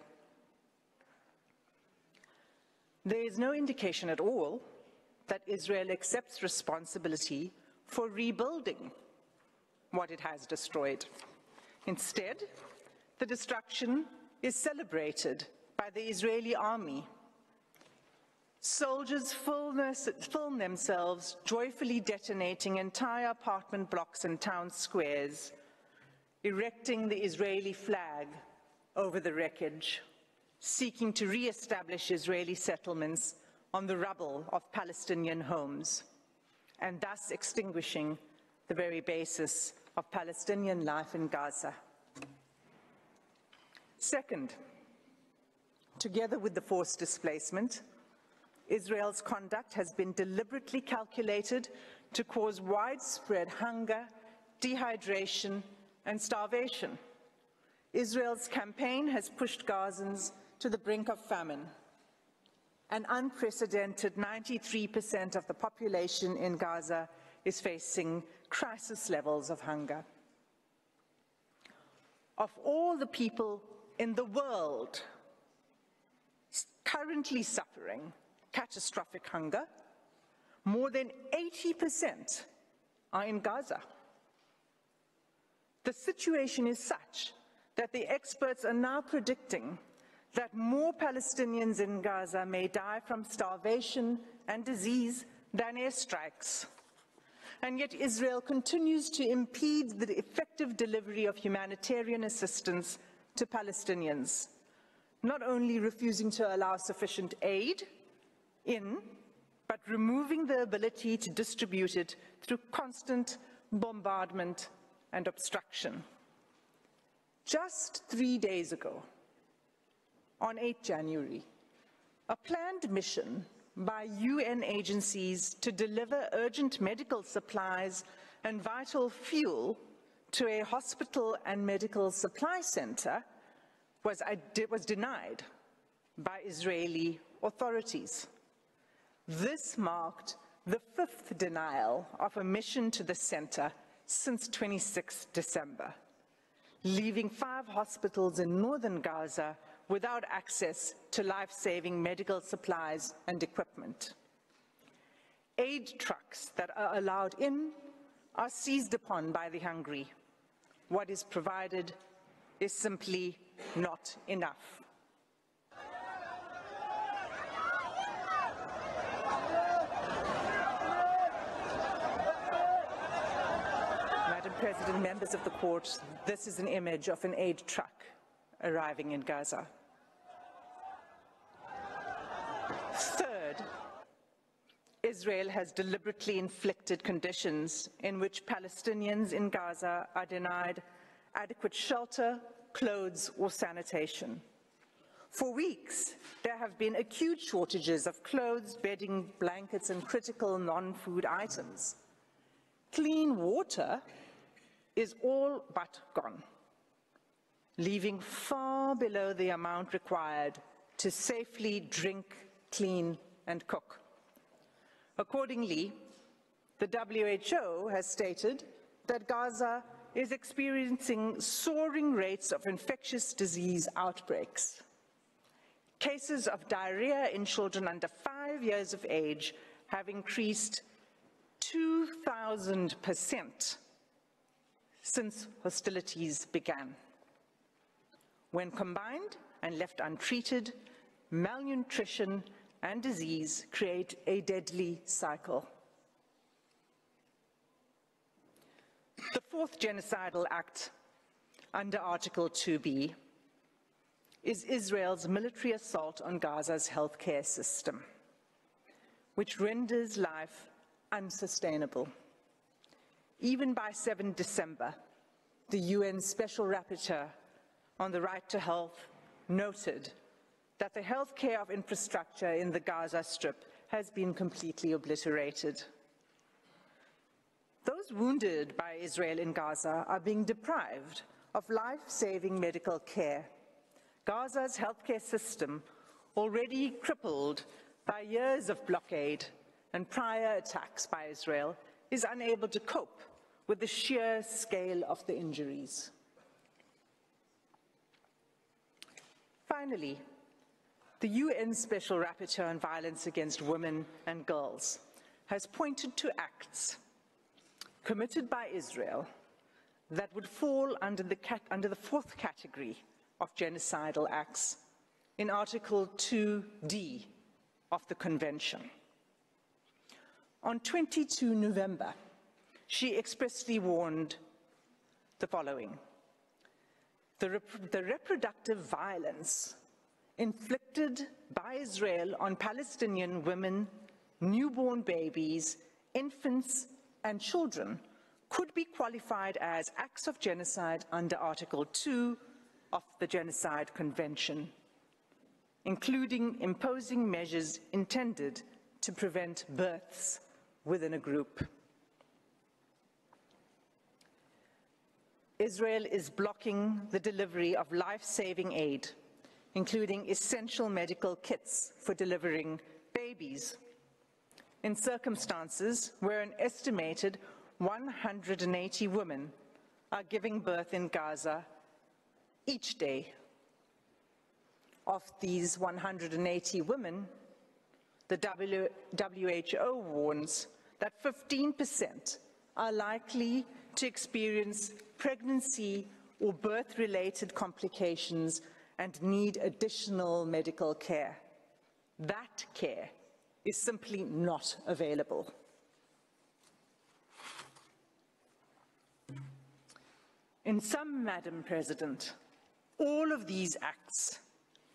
There is no indication at all that Israel accepts responsibility for rebuilding what it has destroyed. Instead, the destruction is celebrated by the Israeli army. Soldiers film themselves joyfully detonating entire apartment blocks and town squares, erecting the Israeli flag over the wreckage, seeking to re-establish Israeli settlements on the rubble of Palestinian homes, and thus extinguishing the very basis of Palestinian life in Gaza. Second, together with the forced displacement, Israel's conduct has been deliberately calculated to cause widespread hunger, dehydration, and starvation. Israel's campaign has pushed Gazans to the brink of famine. An unprecedented 93% of the population in Gaza is facing crisis levels of hunger. Of all the people in the world currently suffering catastrophic hunger, more than 80% are in Gaza. The situation is such that the experts are now predicting that more Palestinians in Gaza may die from starvation and disease than airstrikes. And yet Israel continues to impede the effective delivery of humanitarian assistance to Palestinians, not only refusing to allow sufficient aid in, but removing the ability to distribute it through constant bombardment and obstruction. Just 3 days ago, on 8 January, a planned mission by UN agencies to deliver urgent medical supplies and vital fuel to a hospital and medical supply center was denied by Israeli authorities. This marked the 5th denial of a mission to the center since 26 December, leaving 5 hospitals in northern Gaza without access to life-saving medical supplies and equipment. Aid trucks that are allowed in are seized upon by the hungry. What is provided is simply not enough. Madam President, members of the court, this is an image of an aid truck arriving in Gaza. Third, Israel has deliberately inflicted conditions in which Palestinians in Gaza are denied adequate shelter, clothes, or sanitation. For weeks, there have been acute shortages of clothes, bedding, blankets, and critical non-food items. Clean water is all but gone, leaving far below the amount required to safely drink, clean, and cook. Accordingly, the WHO has stated that Gaza is experiencing soaring rates of infectious disease outbreaks. Cases of diarrhea in children under 5 years of age have increased 2,000% since hostilities began. When combined and left untreated, malnutrition and disease create a deadly cycle. The 4th genocidal act under Article 2B is Israel's military assault on Gaza's healthcare system, which renders life unsustainable. Even by 7 December, the UN Special Rapporteur on the right to health noted that the healthcare of infrastructure in the Gaza Strip has been completely obliterated. Those wounded by Israel in Gaza are being deprived of life-saving medical care. Gaza's healthcare system, already crippled by years of blockade and prior attacks by Israel, is unable to cope with the sheer scale of the injuries. Finally, the UN Special Rapporteur on Violence Against Women and Girls has pointed to acts committed by Israel that would fall under the fourth category of genocidal acts in Article 2D of the Convention. On 22 November, she expressly warned the following: the reproductive violence inflicted by Israel on Palestinian women, newborn babies, infants, and children could be qualified as acts of genocide under Article 2 of the Genocide Convention, including imposing measures intended to prevent births within a group. Israel is blocking the delivery of life-saving aid, including essential medical kits for delivering babies, in circumstances where an estimated 180 women are giving birth in Gaza each day. Of these 180 women, the WHO warns that 15% are likely to experience pregnancy or birth-related complications and need additional medical care. That care is simply not available. In sum, Madam President, all of these acts,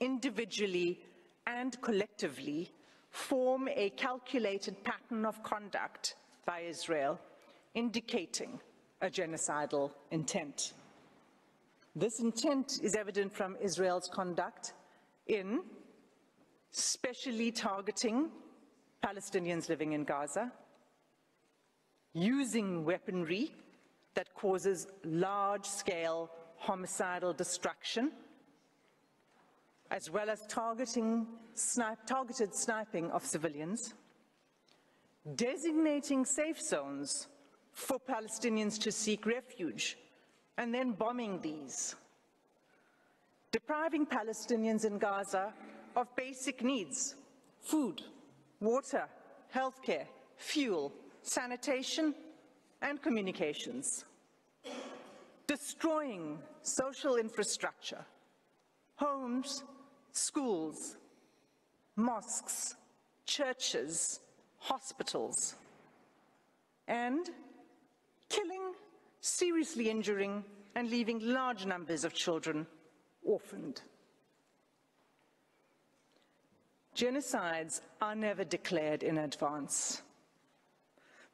individually and collectively, form a calculated pattern of conduct by Israel, indicating a genocidal intent. This intent is evident from Israel's conduct in specially targeting Palestinians living in Gaza, using weaponry that causes large-scale homicidal destruction, as well as targeted sniping of civilians, designating safe zones for Palestinians to seek refuge, and then bombing these, depriving Palestinians in Gaza of basic needs: food, water, healthcare, fuel, sanitation, and communications, destroying social infrastructure, homes, schools, mosques, churches, hospitals, and killing, seriously injuring, and leaving large numbers of children orphaned. Genocides are never declared in advance,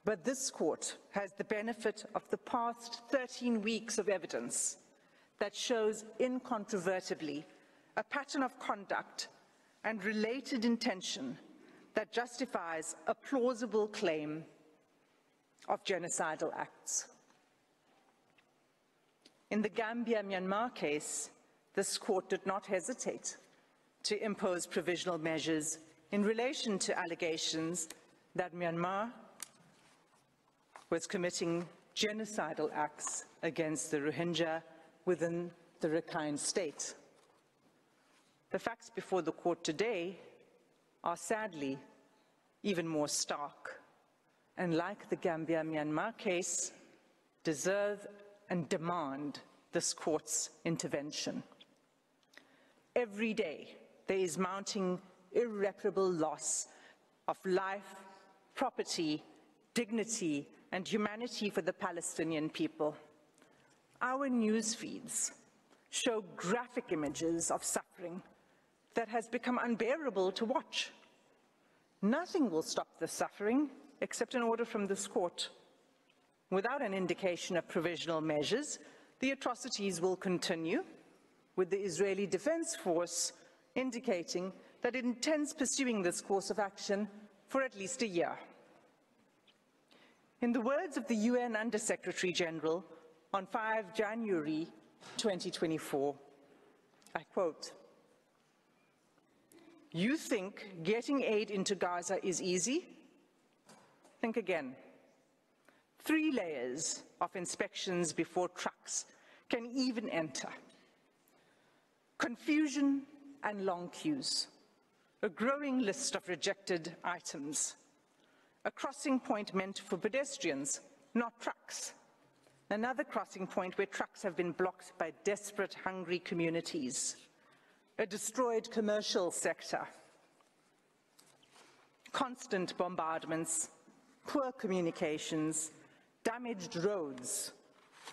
but this court has the benefit of the past 13 weeks of evidence that shows incontrovertibly a pattern of conduct and related intention that justifies a plausible claim of genocidal acts. In the Gambia-Myanmar case, this court did not hesitate to impose provisional measures in relation to allegations that Myanmar was committing genocidal acts against the Rohingya within the Rakhine state. The facts before the court today are sadly even more stark, and like the Gambia-Myanmar case, deserve and demand this court's intervention. Every day, there is mounting irreparable loss of life, property, dignity, and humanity for the Palestinian people. Our news feeds show graphic images of suffering that has become unbearable to watch. Nothing will stop the suffering except an order from this court. without an indication of provisional measures, the atrocities will continue, with the Israeli Defense Force indicating that it intends pursuing this course of action for at least a year. In the words of the UN Under-Secretary General on 5 January 2024, I quote, "You think getting aid into Gaza is easy? Think again. 3 layers of inspections before trucks can even enter. Confusion and long queues. A growing list of rejected items. A crossing point meant for pedestrians, not trucks. Another crossing point where trucks have been blocked by desperate, hungry communities. A destroyed commercial sector. Constant bombardments, poor communications, damaged roads,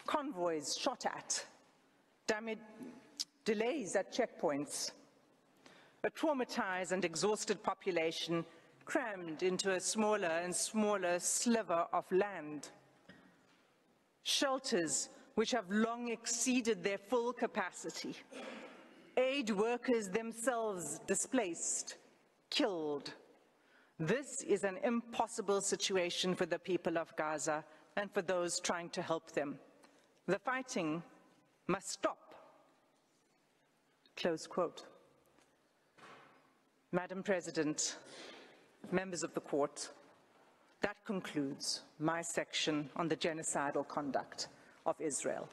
convoys shot at, delays at checkpoints, a traumatized and exhausted population crammed into a smaller and smaller sliver of land, shelters which have long exceeded their full capacity, aid workers themselves displaced, killed. This is an impossible situation for the people of Gaza and for those trying to help them. The fighting must stop." Close quote. Madam President, members of the court, that concludes my section on the genocidal conduct of Israel.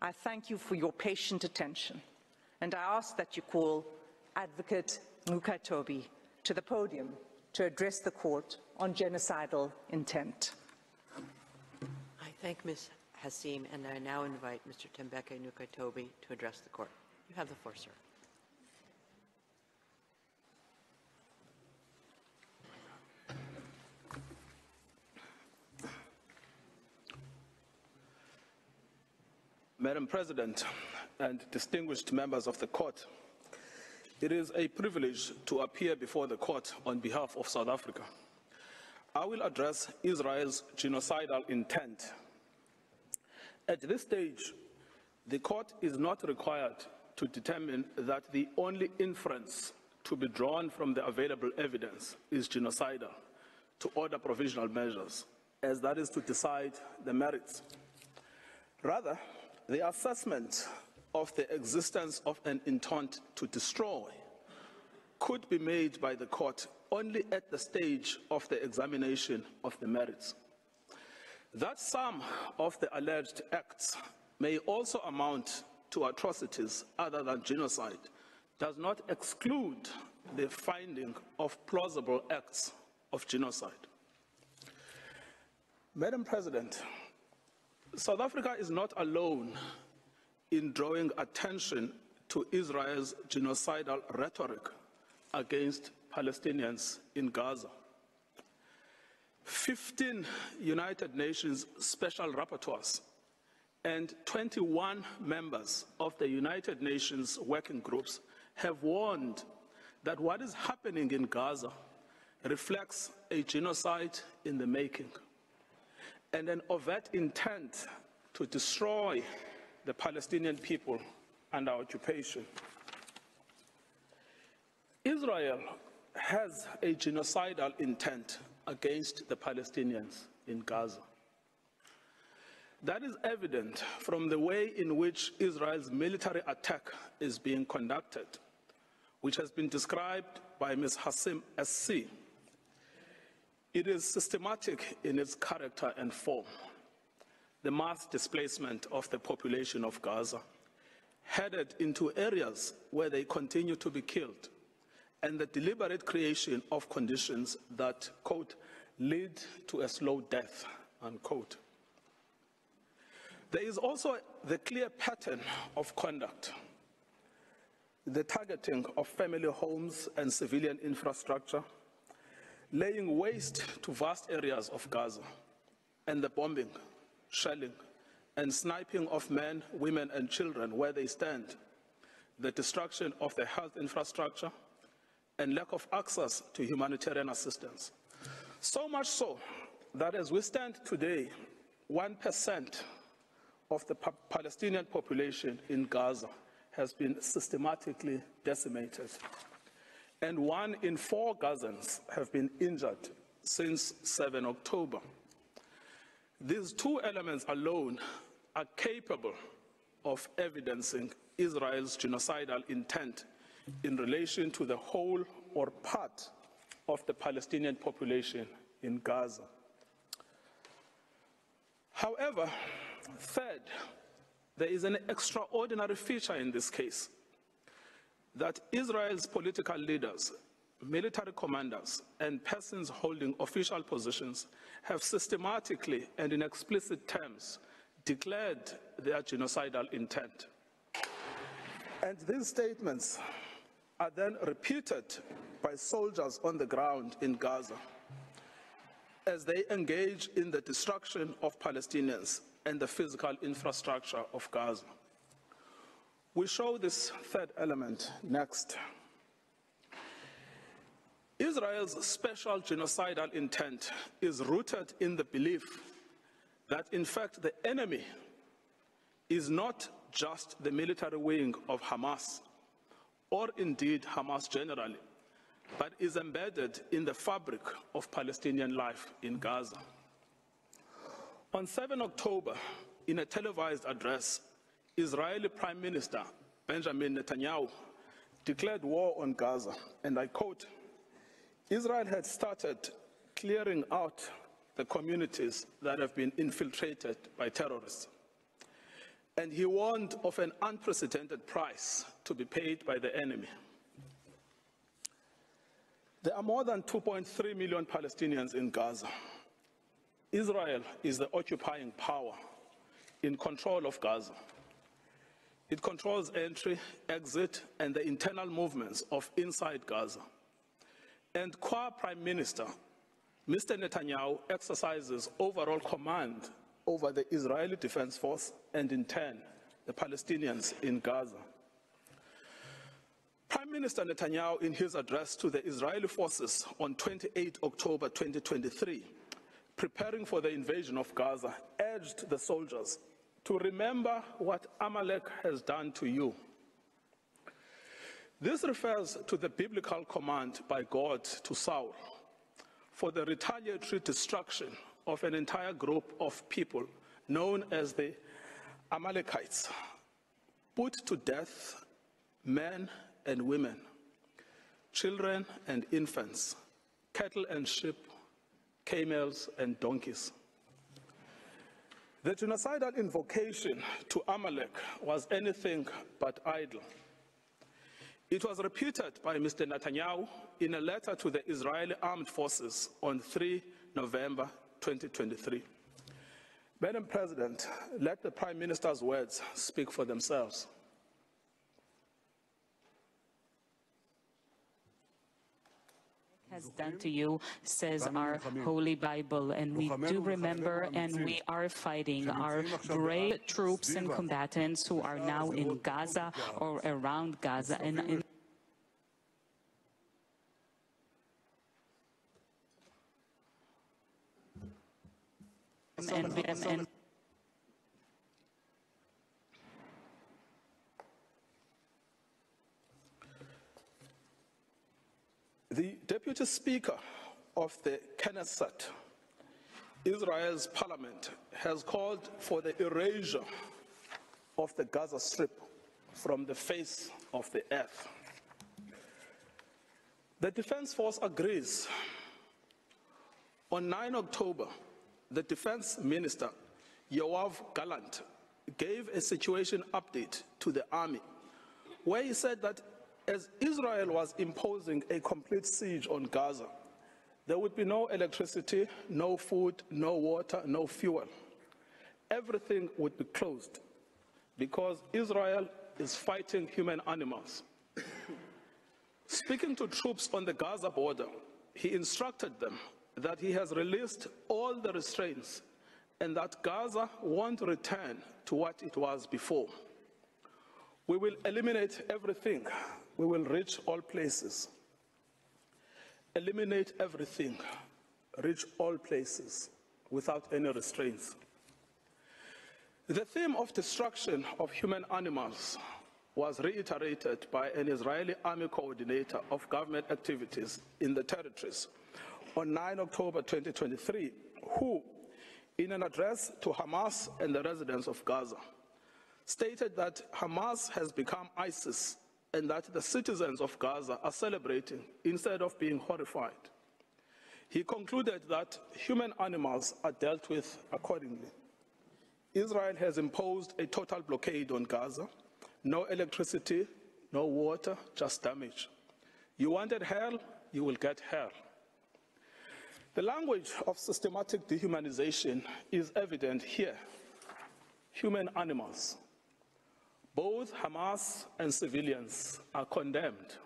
I thank you for your patient attention, and I ask that you call Advocate Mukaitobi to the podium to address the court on genocidal intent. I thank Ms. Hassim, and I now invite Mr. Tembeke Nukaitobi to address the court. You have the floor, sir. Madam President and distinguished members of the court, it is a privilege to appear before the court on behalf of South Africa. I will address Israel's genocidal intent. At this stage, the court is not required to determine that the only inference to be drawn from the available evidence is genocidal to order provisional measures, as that is to decide the merits. Rather, the assessment of the existence of an intent to destroy could be made by the court only at the stage of the examination of the merits. That some of the alleged acts may also amount to atrocities other than genocide does not exclude the finding of plausible acts of genocide. Madam President, South Africa is not alone in drawing attention to Israel's genocidal rhetoric against Palestinians in Gaza. 15 United Nations special rapporteurs and 21 members of the United Nations working groups have warned that what is happening in Gaza reflects a genocide in the making and an overt intent to destroy the Palestinian people under occupation. Israel has a genocidal intent against the Palestinians in Gaza. That is evident from the way in which Israel's military attack is being conducted, which has been described by Ms. Hassim as C. It is systematic in its character and form. The mass displacement of the population of Gaza, headed into areas where they continue to be killed, and the deliberate creation of conditions that, quote, lead to a slow death, unquote. There is also the clear pattern of conduct, the targeting of family homes and civilian infrastructure, laying waste to vast areas of Gaza, and the bombing, shelling, and sniping of men, women, and children where they stand, the destruction of the health infrastructure, and lack of access to humanitarian assistance. So much so that as we stand today, 1% of the Palestinian population in Gaza has been systematically decimated, and 1 in 4 Gazans have been injured since 7 October. These 2 elements alone are capable of evidencing Israel's genocidal intent in relation to the whole or part of the Palestinian population in Gaza. However, third, there is an extraordinary feature in this case, that Israel's political leaders, military commanders, and persons holding official positions have systematically and in explicit terms declared their genocidal intent. And these statements are then repeated by soldiers on the ground in Gaza as they engage in the destruction of Palestinians and the physical infrastructure of Gaza. We show this third element next. Israel's special genocidal intent is rooted in the belief that, in fact, the enemy is not just the military wing of Hamas, or indeed Hamas generally, but is embedded in the fabric of Palestinian life in Gaza. On 7 October, in a televised address, Israeli Prime Minister Benjamin Netanyahu declared war on Gaza, and I quote, "Israel had started clearing out the communities that have been infiltrated by terrorists." And he warned of an unprecedented price to be paid by the enemy. There are more than 2.3 million Palestinians in Gaza. Israel is the occupying power in control of Gaza. It controls entry, exit, and the internal movements of inside Gaza. And Prime Minister, Mr. Netanyahu exercises overall command over the Israeli Defense Force and, in turn, the Palestinians in Gaza. Prime Minister Netanyahu, in his address to the Israeli forces on 28 October 2023, preparing for the invasion of Gaza, urged the soldiers to remember what Amalek has done to you. This refers to the biblical command by God to Saul for the retaliatory destruction of an entire group of people known as the Amalekites, put to death men and women, children and infants, cattle and sheep, camels and donkeys. The genocidal invocation to Amalek was anything but idle. It was repeated by Mr. Netanyahu in a letter to the Israeli Armed Forces on 3 November 2023. Madam President, let the Prime Minister's words speak for themselves. Has done to you, says our Holy Bible, and we do remember and we are fighting our brave troops and combatants who are now in Gaza or around Gaza and in and The Deputy Speaker of the Knesset, Israel's parliament, has called for the erasure of the Gaza Strip from the face of the earth. The Defense Force agrees. On 9 October, the Defense Minister, Yoav Gallant, gave a situation update to the army, where he said that as Israel was imposing a complete siege on Gaza, there would be no electricity, no food, no water, no fuel. Everything would be closed because Israel is fighting human animals. Speaking to troops on the Gaza border, he instructed them that he has released all the restraints and that Gaza won't return to what it was before. We will eliminate everything. We will reach all places. Eliminate everything. Reach all places without any restraints. The theme of destruction of human animals was reiterated by an Israeli army coordinator of government activities in the territories on 9 October 2023, who, in an address to Hamas and the residents of Gaza, stated that Hamas has become ISIS and that the citizens of Gaza are celebrating instead of being horrified. He concluded that human animals are dealt with accordingly. Israel has imposed a total blockade on Gaza. No electricity, no water, just damage. You wanted hell, you will get hell. The language of systematic dehumanization is evident here. Human animals. Both Hamas and civilians are condemned.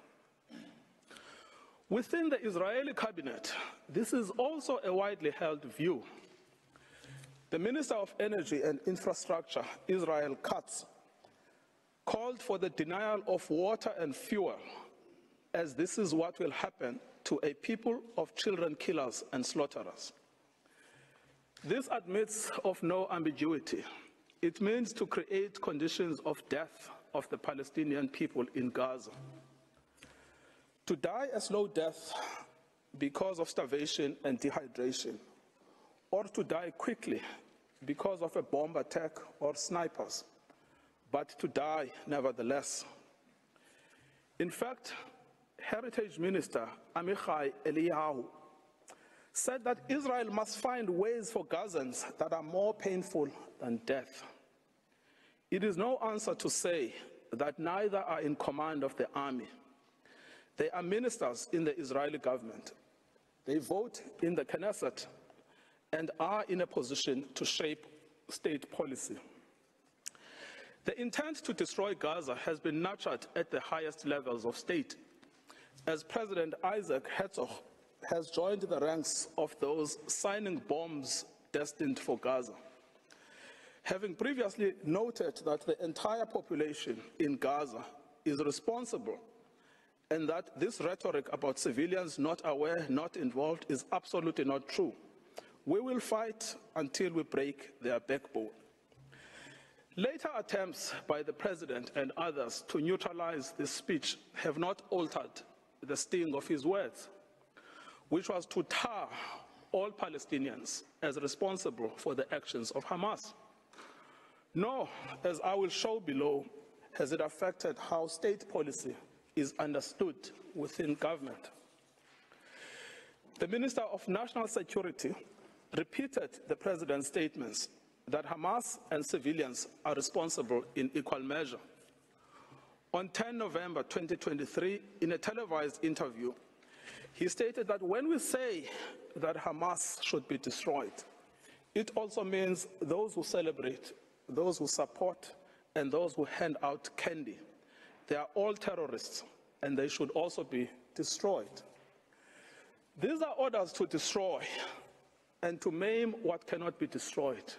Within the Israeli cabinet, this is also a widely held view. The Minister of Energy and Infrastructure, Israel Katz, called for the denial of water and fuel, as this is what will happen to a people of children killers and slaughterers. This admits of no ambiguity. It means to create conditions of death of the Palestinian people in Gaza. To die a slow death because of starvation and dehydration, or to die quickly because of a bomb attack or snipers, but to die nevertheless. In fact, Heritage Minister Amichai Eliyahu said that Israel must find ways for Gazans that are more painful than death. It is no answer to say that neither are in command of the army. They are ministers in the Israeli government. They vote in the Knesset and are in a position to shape state policy. The intent to destroy Gaza has been nurtured at the highest levels of state, as President Isaac Herzog has joined the ranks of those signing bombs destined for Gaza. Having previously noted that the entire population in Gaza is responsible and that this rhetoric about civilians not aware, not involved is absolutely not true, we will fight until we break their backbone. Later attempts by the President and others to neutralize this speech have not altered the sting of his words, which was to tar all Palestinians as responsible for the actions of Hamas. Nor, as I will show below, has it affected how state policy is understood within government. The Minister of National Security repeated the President's statements that Hamas and civilians are responsible in equal measure. On 10 November 2023, in a televised interview, he stated that when we say that Hamas should be destroyed, it also means those who celebrate, those who support, and those who hand out candy. They are all terrorists, and they should also be destroyed. These are orders to destroy and to maim what cannot be destroyed.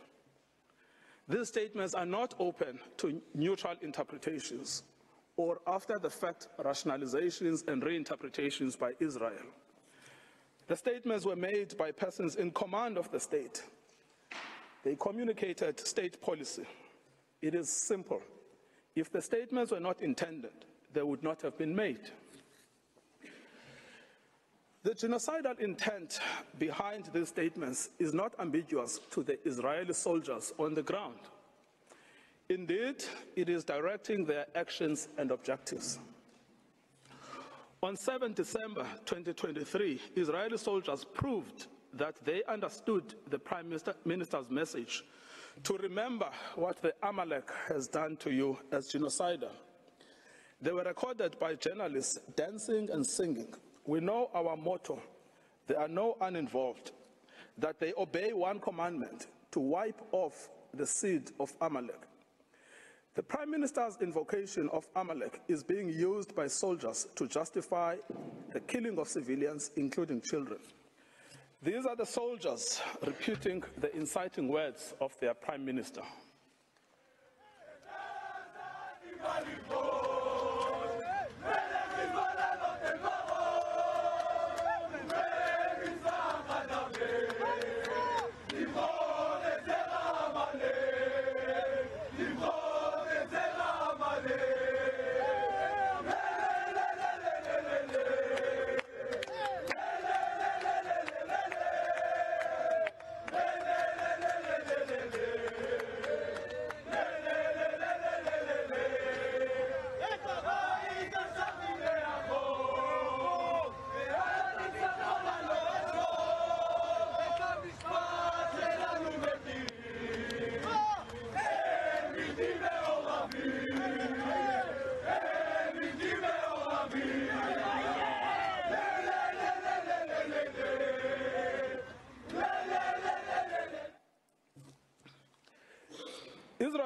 These statements are not open to neutral interpretations or after-the-fact rationalizations and reinterpretations by Israel. The statements were made by persons in command of the state. They communicated state policy. It is simple. If the statements were not intended, they would not have been made. The genocidal intent behind these statements is not ambiguous to the Israeli soldiers on the ground. Indeed, it is directing their actions and objectives. On 7 December 2023, Israeli soldiers proved that they understood the Prime Minister's message to remember what the Amalek has done to you as genocidal. They were recorded by journalists dancing and singing. We know our motto, there are no uninvolved, that they obey one commandment, to wipe off the seed of Amalek. The Prime Minister's invocation of Amalek is being used by soldiers to justify the killing of civilians, including children. These are the soldiers repeating the inciting words of their Prime Minister.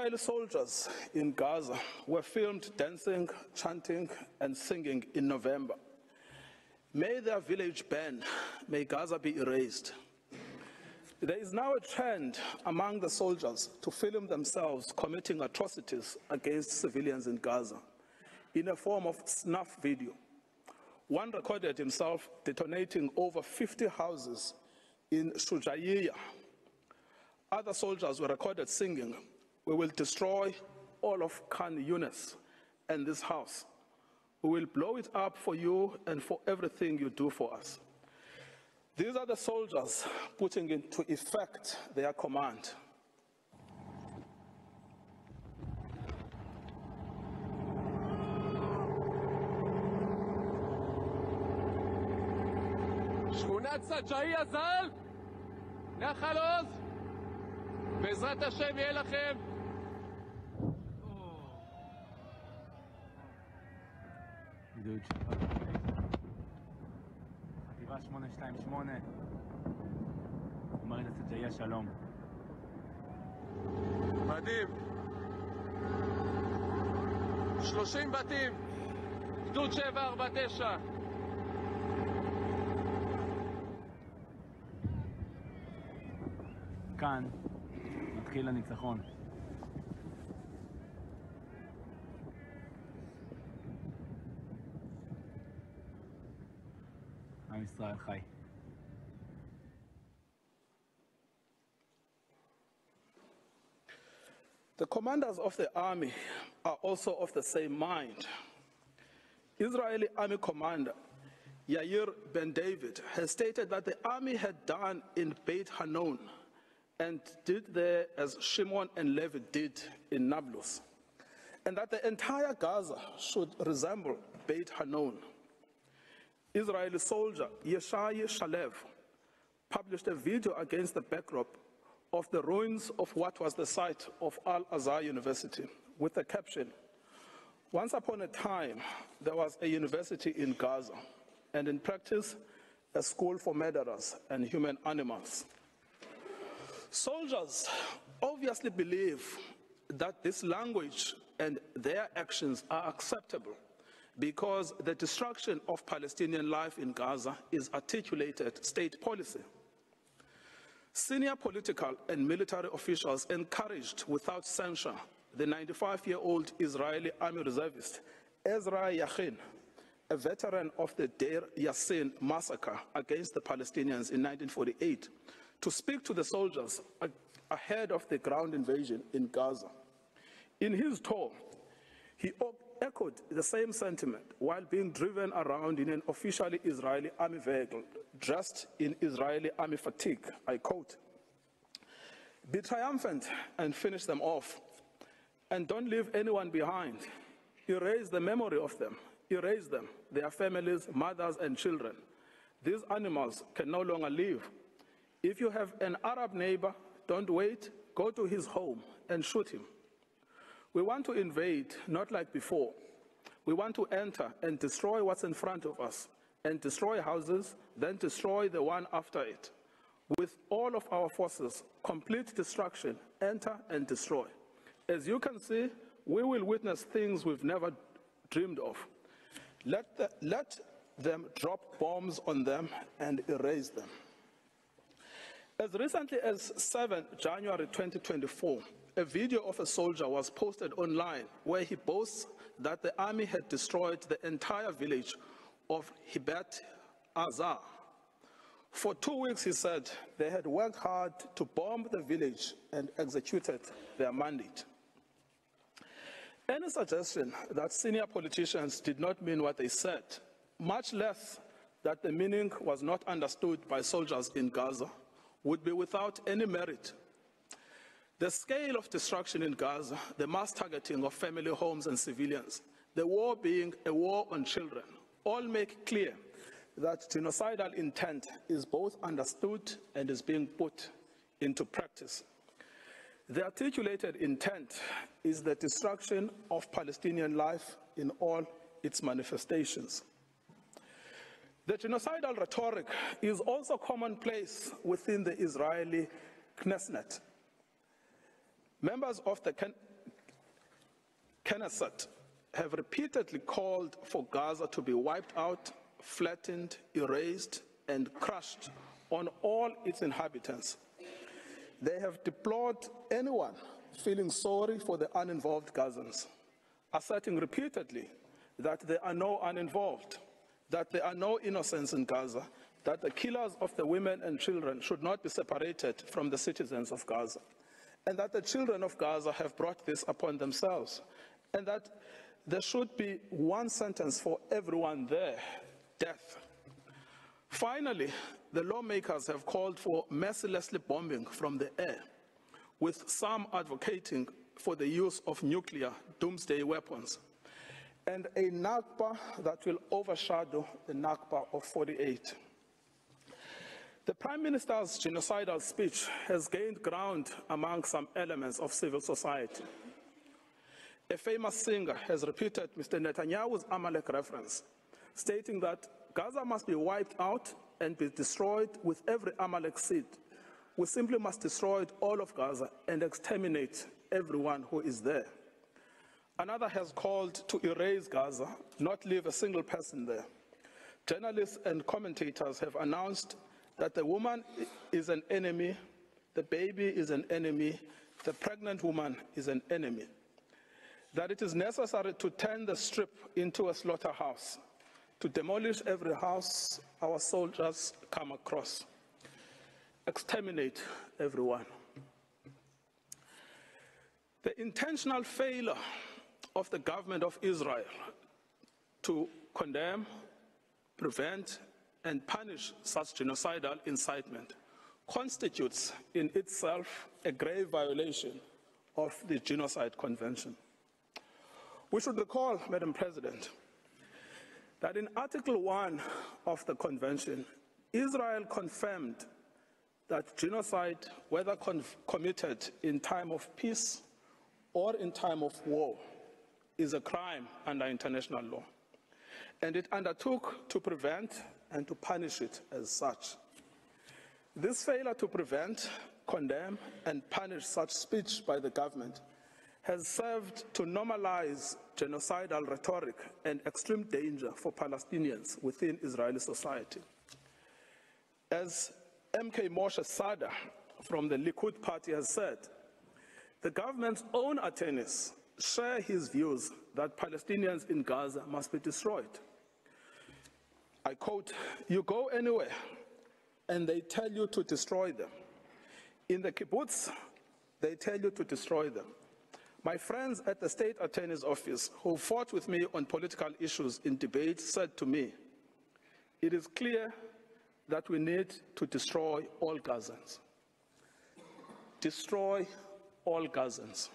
Israeli soldiers in Gaza were filmed dancing, chanting, and singing in November. May their village burn, may Gaza be erased. There is now a trend among the soldiers to film themselves committing atrocities against civilians in Gaza in a form of snuff video. One recorded himself detonating over 50 houses in Shujaiya. Other soldiers were recorded singing, "We will destroy all of Khan Yunis and this house. We will blow it up for you and for everything you do for us." These are the soldiers putting into effect their command. שכונת סג'איה ז"ל, נחל עוז, בעזרת השם יהיה לכם. גדוד חטיבה 828, אומרת סג'איה שלום. מדהים. 30 בתים, גדוד 749. כאן מתחיל הניצחון. עם ישראל חי. The commanders of the army are also of the same mind. Israeli army commander Yair Ben David has stated that the army had done in Beit Hanon and did there as Shimon and Levi did in Nablus, and that the entire Gaza should resemble Beit Hanon. Israeli soldier Yeshai Shalev published a video against the backdrop of the ruins of what was the site of Al-Azhar University with the caption, "Once upon a time, there was a university in Gaza, and in practice, a school for murderers and human animals." Soldiers obviously believe that this language and their actions are acceptable because the destruction of Palestinian life in Gaza is articulated state policy. Senior political and military officials encouraged without censure the 95-year-old Israeli army reservist Ezra Yachin, a veteran of the Deir Yassin massacre against the Palestinians in 1948, to speak to the soldiers ahead of the ground invasion in Gaza. In his tour, he echoed the same sentiment while being driven around in an officially Israeli army vehicle dressed in Israeli army fatigue. I quote, "Be triumphant and finish them off, and don't leave anyone behind. Erase the memory of them. Erase them, their families, mothers and children. These animals can no longer live. If you have an Arab neighbor, don't wait, go to his home and shoot him. We want to invade, not like before. We want to enter and destroy what's in front of us, and destroy houses, then destroy the one after it. With all of our forces, complete destruction, enter and destroy. As you can see, we will witness things we've never dreamed of. Let them drop bombs on them and erase them." As recently as 7 January 2024, a video of a soldier was posted online where he boasts that the army had destroyed the entire village of Hibet Azar. For 2 weeks, he said, they had worked hard to bomb the village and executed their mandate. Any suggestion that senior politicians did not mean what they said, much less that the meaning was not understood by soldiers in Gaza, would be without any merit. The scale of destruction in Gaza, the mass targeting of family homes and civilians, the war being a war on children, all make clear that genocidal intent is both understood and is being put into practice. The articulated intent is the destruction of Palestinian life in all its manifestations. The genocidal rhetoric is also commonplace within the Israeli Knesset. Members of the Knesset have repeatedly called for Gaza to be wiped out, flattened, erased, and crushed on all its inhabitants. They have deplored anyone feeling sorry for the uninvolved Gazans, asserting repeatedly that there are no uninvolved, that there are no innocents in Gaza, that the killers of the women and children should not be separated from the citizens of Gaza, and that the children of Gaza have brought this upon themselves, and that there should be one sentence for everyone there, death. Finally, the lawmakers have called for mercilessly bombing from the air, with some advocating for the use of nuclear doomsday weapons, and a Nakba that will overshadow the Nakba of '48. The Prime Minister's genocidal speech has gained ground among some elements of civil society. A famous singer has repeated Mr. Netanyahu's Amalek reference, stating that Gaza must be wiped out and be destroyed with every Amalek seed. We simply must destroy all of Gaza and exterminate everyone who is there. Another has called to erase Gaza, not leave a single person there. Journalists and commentators have announced that the woman is an enemy, the baby is an enemy, the pregnant woman is an enemy. That it is necessary to turn the strip into a slaughterhouse, to demolish every house our soldiers come across, exterminate everyone. The intentional failure of the government of Israel to condemn, prevent, and punish such genocidal incitement constitutes in itself a grave violation of the Genocide Convention. We should recall, Madam President, that in Article 1 of the Convention, Israel confirmed that genocide, whether committed in time of peace or in time of war, is a crime under international law, and it undertook to prevent and to punish it as such. This failure to prevent, condemn, and punish such speech by the government has served to normalize genocidal rhetoric and extreme danger for Palestinians within Israeli society. As MK Moshe Sada from the Likud party has said, the government's own attorneys share his views that Palestinians in Gaza must be destroyed. I quote, "You go anywhere and they tell you to destroy them. In the kibbutz, they tell you to destroy them. My friends at the state attorney's office who fought with me on political issues in debate said to me, it is clear that we need to destroy all Gazans. Destroy all Gazans."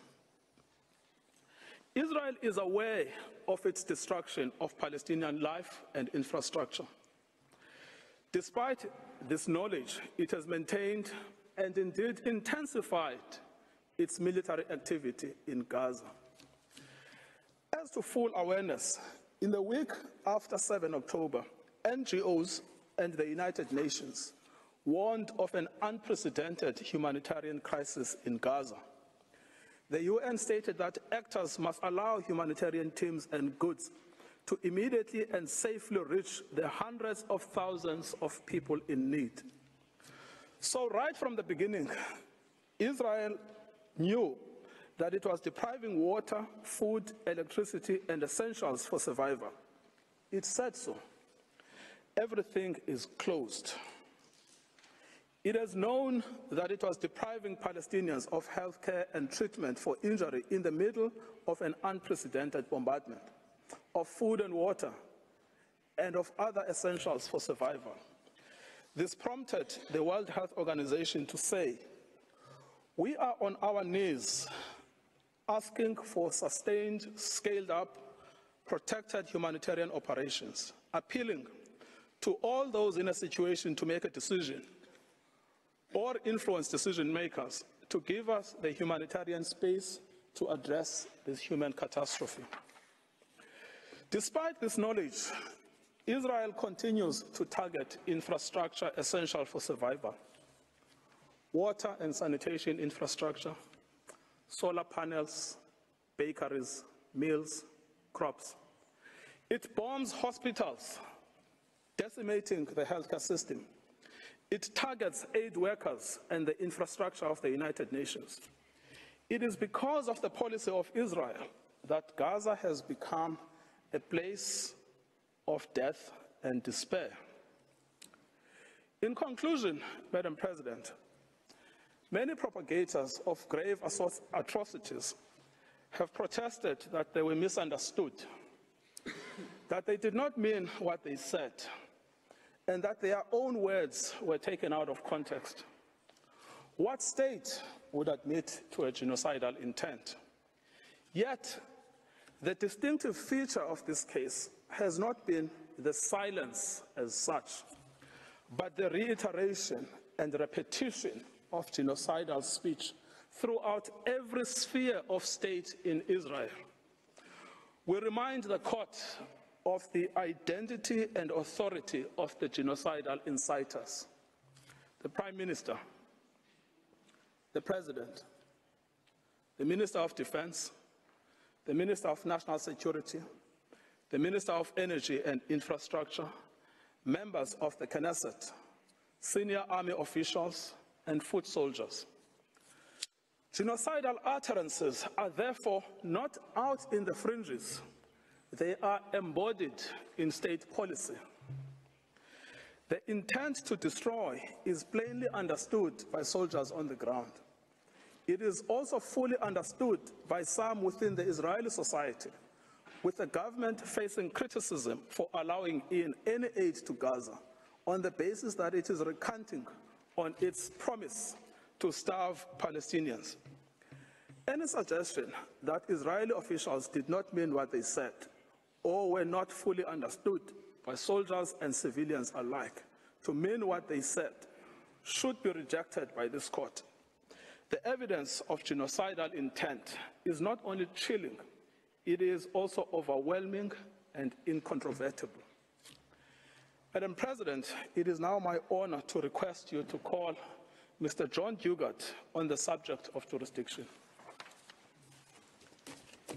Israel is aware of its destruction of Palestinian life and infrastructure. Despite this knowledge, it has maintained and indeed intensified its military activity in Gaza. As to full awareness, in the week after 7 October, NGOs and the United Nations warned of an unprecedented humanitarian crisis in Gaza. The UN stated that actors must allow humanitarian teams and goods to immediately and safely reach the hundreds of thousands of people in need. So right from the beginning, Israel knew that it was depriving water, food, electricity, and essentials for survival. It said so. Everything is closed. It has known that it was depriving Palestinians of health care and treatment for injury in the middle of an unprecedented bombardment, of food and water, and of other essentials for survival. This prompted the World Health Organization to say, "We are on our knees asking for sustained, scaled-up, protected humanitarian operations, appealing to all those in a situation to make a decision or influence decision makers to give us the humanitarian space to address this human catastrophe." Despite this knowledge, Israel continues to target infrastructure essential for survival: water and sanitation infrastructure, solar panels, bakeries, mills, crops. It bombs hospitals, decimating the healthcare system. It targets aid workers and the infrastructure of the United Nations. It is because of the policy of Israel that Gaza has become a place of death and despair. In conclusion, Madam President, many propagators of grave atrocities have protested that they were misunderstood, that they did not mean what they said, and that their own words were taken out of context. What state would admit to a genocidal intent? Yet, the distinctive feature of this case has not been the silence as such, but the reiteration and repetition of genocidal speech throughout every sphere of state in Israel. We remind the court of the identity and authority of the genocidal inciters: the Prime Minister, the President, the Minister of Defense, the Minister of National Security, the Minister of Energy and Infrastructure, members of the Knesset, senior army officials, and foot soldiers. Genocidal utterances are therefore not out in the fringes. They are embodied in state policy. The intent to destroy is plainly understood by soldiers on the ground. It is also fully understood by some within the Israeli society, with the government facing criticism for allowing in any aid to Gaza on the basis that it is recanting on its promise to starve Palestinians. Any suggestion that Israeli officials did not mean what they said or were not fully understood by soldiers and civilians alike to mean what they said should be rejected by this court. The evidence of genocidal intent is not only chilling, it is also overwhelming and incontrovertible. Madam President, it is now my honor to request you to call Mr. John Dugard on the subject of jurisdiction.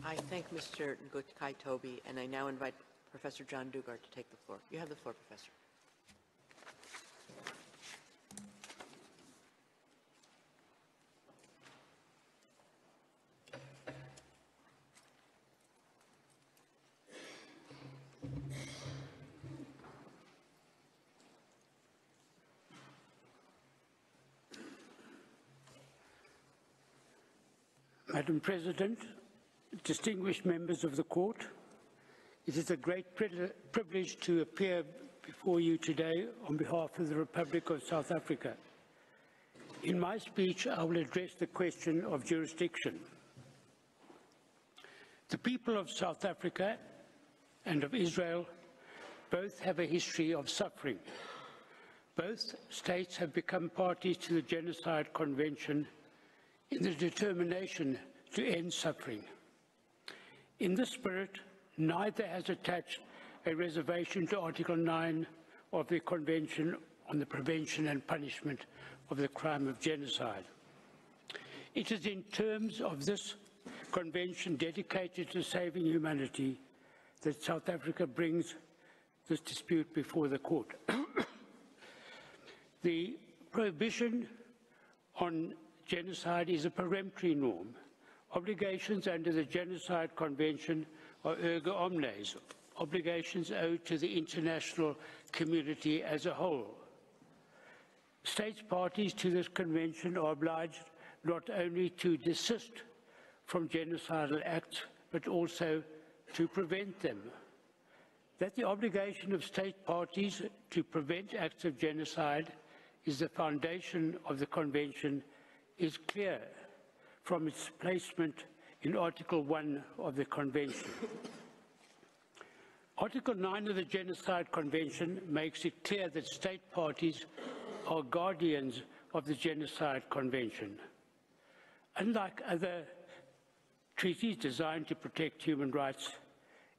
I thank Mr. Ngukai Toby, and I now invite Professor John Dugard to take the floor. You have the floor, Professor. Madam President, distinguished members of the Court, it is a great privilege to appear before you today on behalf of the Republic of South Africa. In my speech, I will address the question of jurisdiction. The people of South Africa and of Israel both have a history of suffering. Both states have become parties to the Genocide Convention in the determination to end suffering. In this spirit, neither has attached a reservation to Article 9 of the Convention on the Prevention and Punishment of the Crime of Genocide. It is in terms of this convention dedicated to saving humanity that South Africa brings this dispute before the court. The prohibition on genocide is a peremptory norm. Obligations under the Genocide Convention are erga omnes, obligations owed to the international community as a whole. States parties to this convention are obliged not only to desist from genocidal acts, but also to prevent them. That the obligation of state parties to prevent acts of genocide is the foundation of the convention is clear from its placement in Article 1 of the Convention. Article 9 of the Genocide Convention makes it clear that state parties are guardians of the Genocide Convention. Unlike other treaties designed to protect human rights,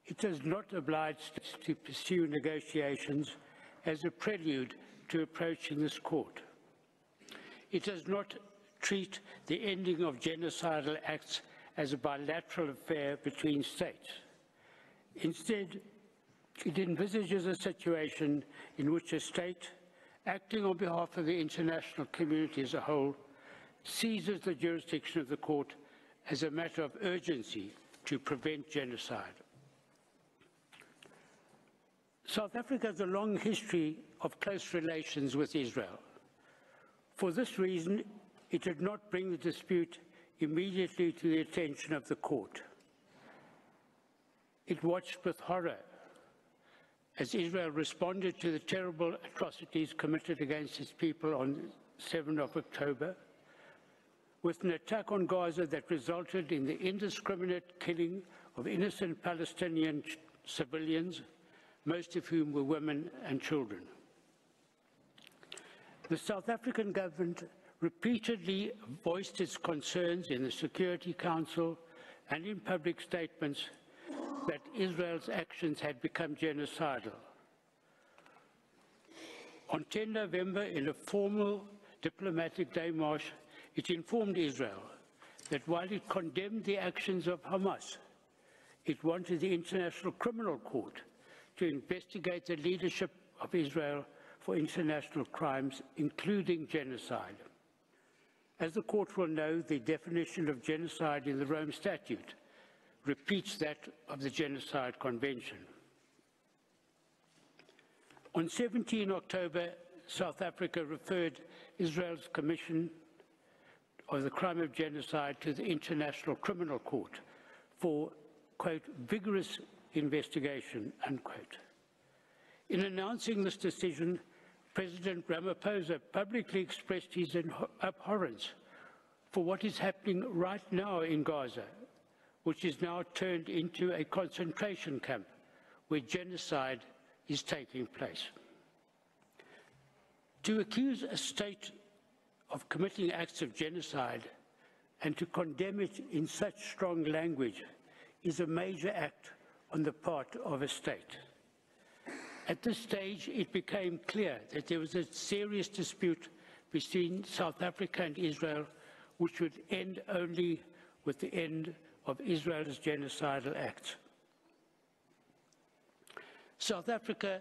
it does not oblige states to pursue negotiations as a prelude to approaching this court. It does not treat the ending of genocidal acts as a bilateral affair between states. Instead, it envisages a situation in which a state, acting on behalf of the international community as a whole, seizes the jurisdiction of the court as a matter of urgency to prevent genocide. South Africa has a long history of close relations with Israel. For this reason, it did not bring the dispute immediately to the attention of the court. It watched with horror as Israel responded to the terrible atrocities committed against its people on 7 October, with an attack on Gaza that resulted in the indiscriminate killing of innocent Palestinian civilians, most of whom were women and children. The South African government repeatedly voiced its concerns in the Security Council and in public statements that Israel's actions had become genocidal. On 10 November, in a formal diplomatic démarche, it informed Israel that while it condemned the actions of Hamas, it wanted the International Criminal Court to investigate the leadership of Israel for international crimes, including genocide. As the court will know, the definition of genocide in the Rome Statute repeats that of the Genocide Convention. On 17 October, South Africa referred Israel's commission of the crime of genocide to the International Criminal Court for, quote, vigorous investigation, unquote. In announcing this decision, President Ramaphosa publicly expressed his abhorrence for what is happening right now in Gaza, which is now turned into a concentration camp where genocide is taking place. To accuse a state of committing acts of genocide and to condemn it in such strong language is a major act on the part of a state. At this stage, it became clear that there was a serious dispute between South Africa and Israel, which would end only with the end of Israel's genocidal acts. South Africa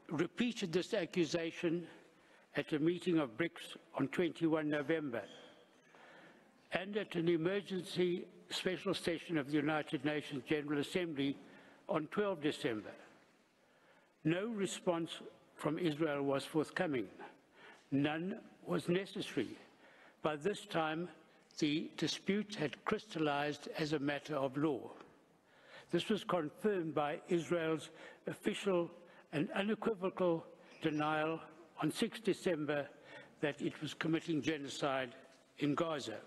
repeated this accusation at a meeting of BRICS on 21 November and at an emergency special session of the United Nations General Assembly on 12 December. No response from Israel was forthcoming. None was necessary. By this time, the dispute had crystallized as a matter of law. This was confirmed by Israel's official and unequivocal denial on 6 December that it was committing genocide in Gaza.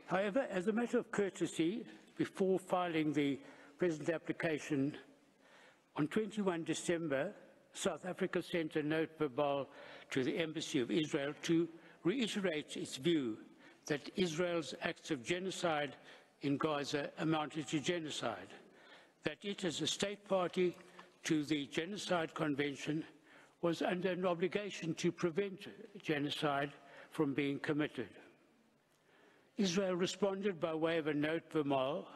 However, as a matter of courtesy, before filing the present application, on 21 December, South Africa sent a note verbal to the Embassy of Israel to reiterate its view that Israel's acts of genocide in Gaza amounted to genocide, that it, as a state party to the Genocide Convention, was under an obligation to prevent genocide from being committed. Israel responded by way of a note verbal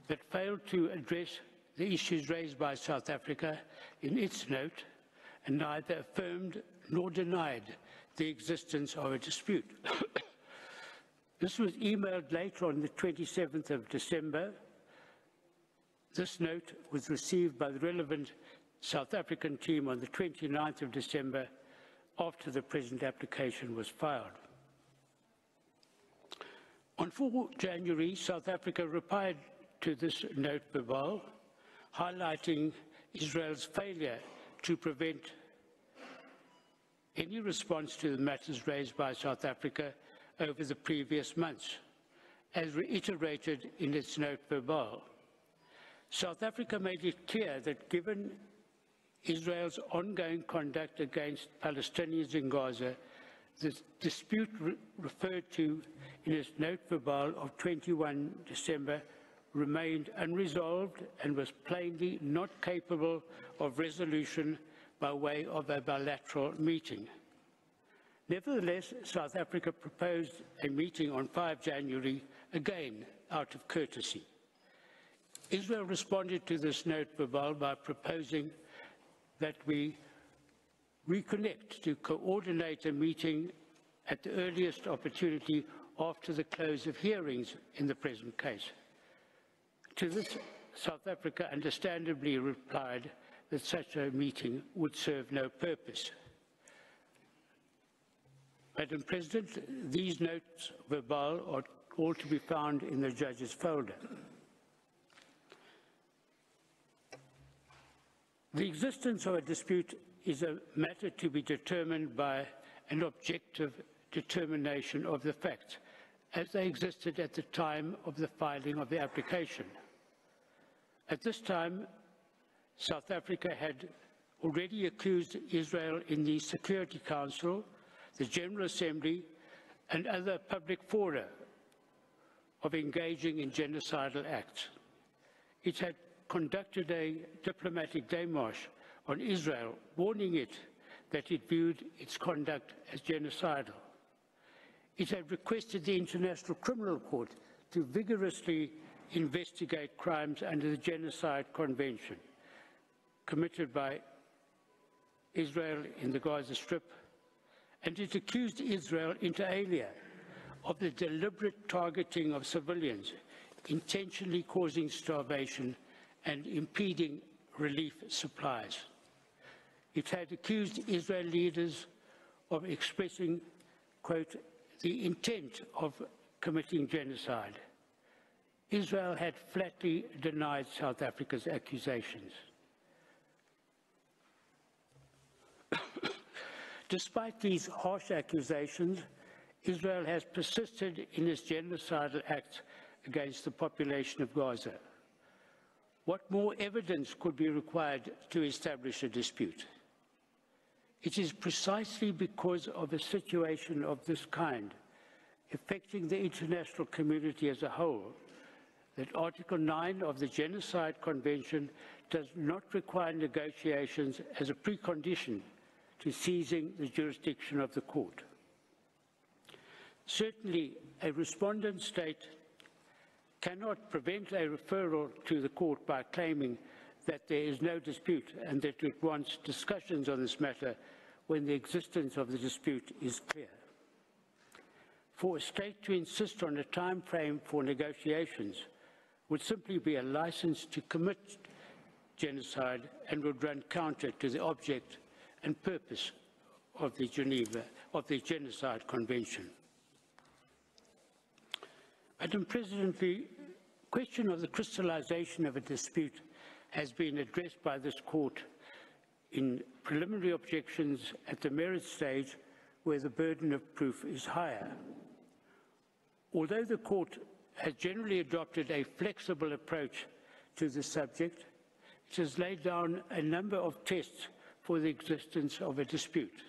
that failed to address the issues raised by South Africa in its note and neither affirmed nor denied the existence of a dispute. This was emailed later on the 27th of December. This note was received by the relevant South African team on the 29th of December after the present application was filed. On 4 January, South Africa replied to this note verbal, highlighting Israel's failure to prevent any response to the matters raised by South Africa over the previous months, as reiterated in its note verbal. South Africa made it clear that given Israel's ongoing conduct against Palestinians in Gaza, the dispute referred to in its note verbal of 21 December remained unresolved and was plainly not capable of resolution by way of a bilateral meeting. Nevertheless, South Africa proposed a meeting on 5 January, again out of courtesy. Israel responded to this note verbal by proposing that we reconnect to coordinate a meeting at the earliest opportunity after the close of hearings in the present case. To this, South Africa understandably replied that such a meeting would serve no purpose. Madam President, these notes verbal are all to be found in the judge's folder. The existence of a dispute is a matter to be determined by an objective determination of the facts as they existed at the time of the filing of the application. At this time, South Africa had already accused Israel in the Security Council, the General Assembly, and other public fora of engaging in genocidal acts. It had conducted a diplomatic démarche on Israel, warning it that it viewed its conduct as genocidal. It had requested the International Criminal Court to vigorously investigate crimes under the Genocide Convention committed by Israel in the Gaza Strip, and it accused Israel inter alia of the deliberate targeting of civilians, intentionally causing starvation and impeding relief supplies. It had accused Israel leaders of expressing, quote, the intent of committing genocide. Israel had flatly denied South Africa's accusations. Despite these harsh accusations, Israel has persisted in its genocidal acts against the population of Gaza. What more evidence could be required to establish a dispute? It is precisely because of a situation of this kind, affecting the international community as a whole, that Article 9 of the Genocide Convention does not require negotiations as a precondition to seizing the jurisdiction of the court. Certainly, a respondent state cannot prevent a referral to the court by claiming that there is no dispute and that it wants discussions on this matter when the existence of the dispute is clear. For a state to insist on a time frame for negotiations would simply be a license to commit genocide and would run counter to the object and purpose of the Genocide Convention. Madam President, the question of the crystallization of a dispute has been addressed by this court in preliminary objections at the merit stage where the burden of proof is higher. Although the court has generally adopted a flexible approach to the subject, it has laid down a number of tests for the existence of a dispute.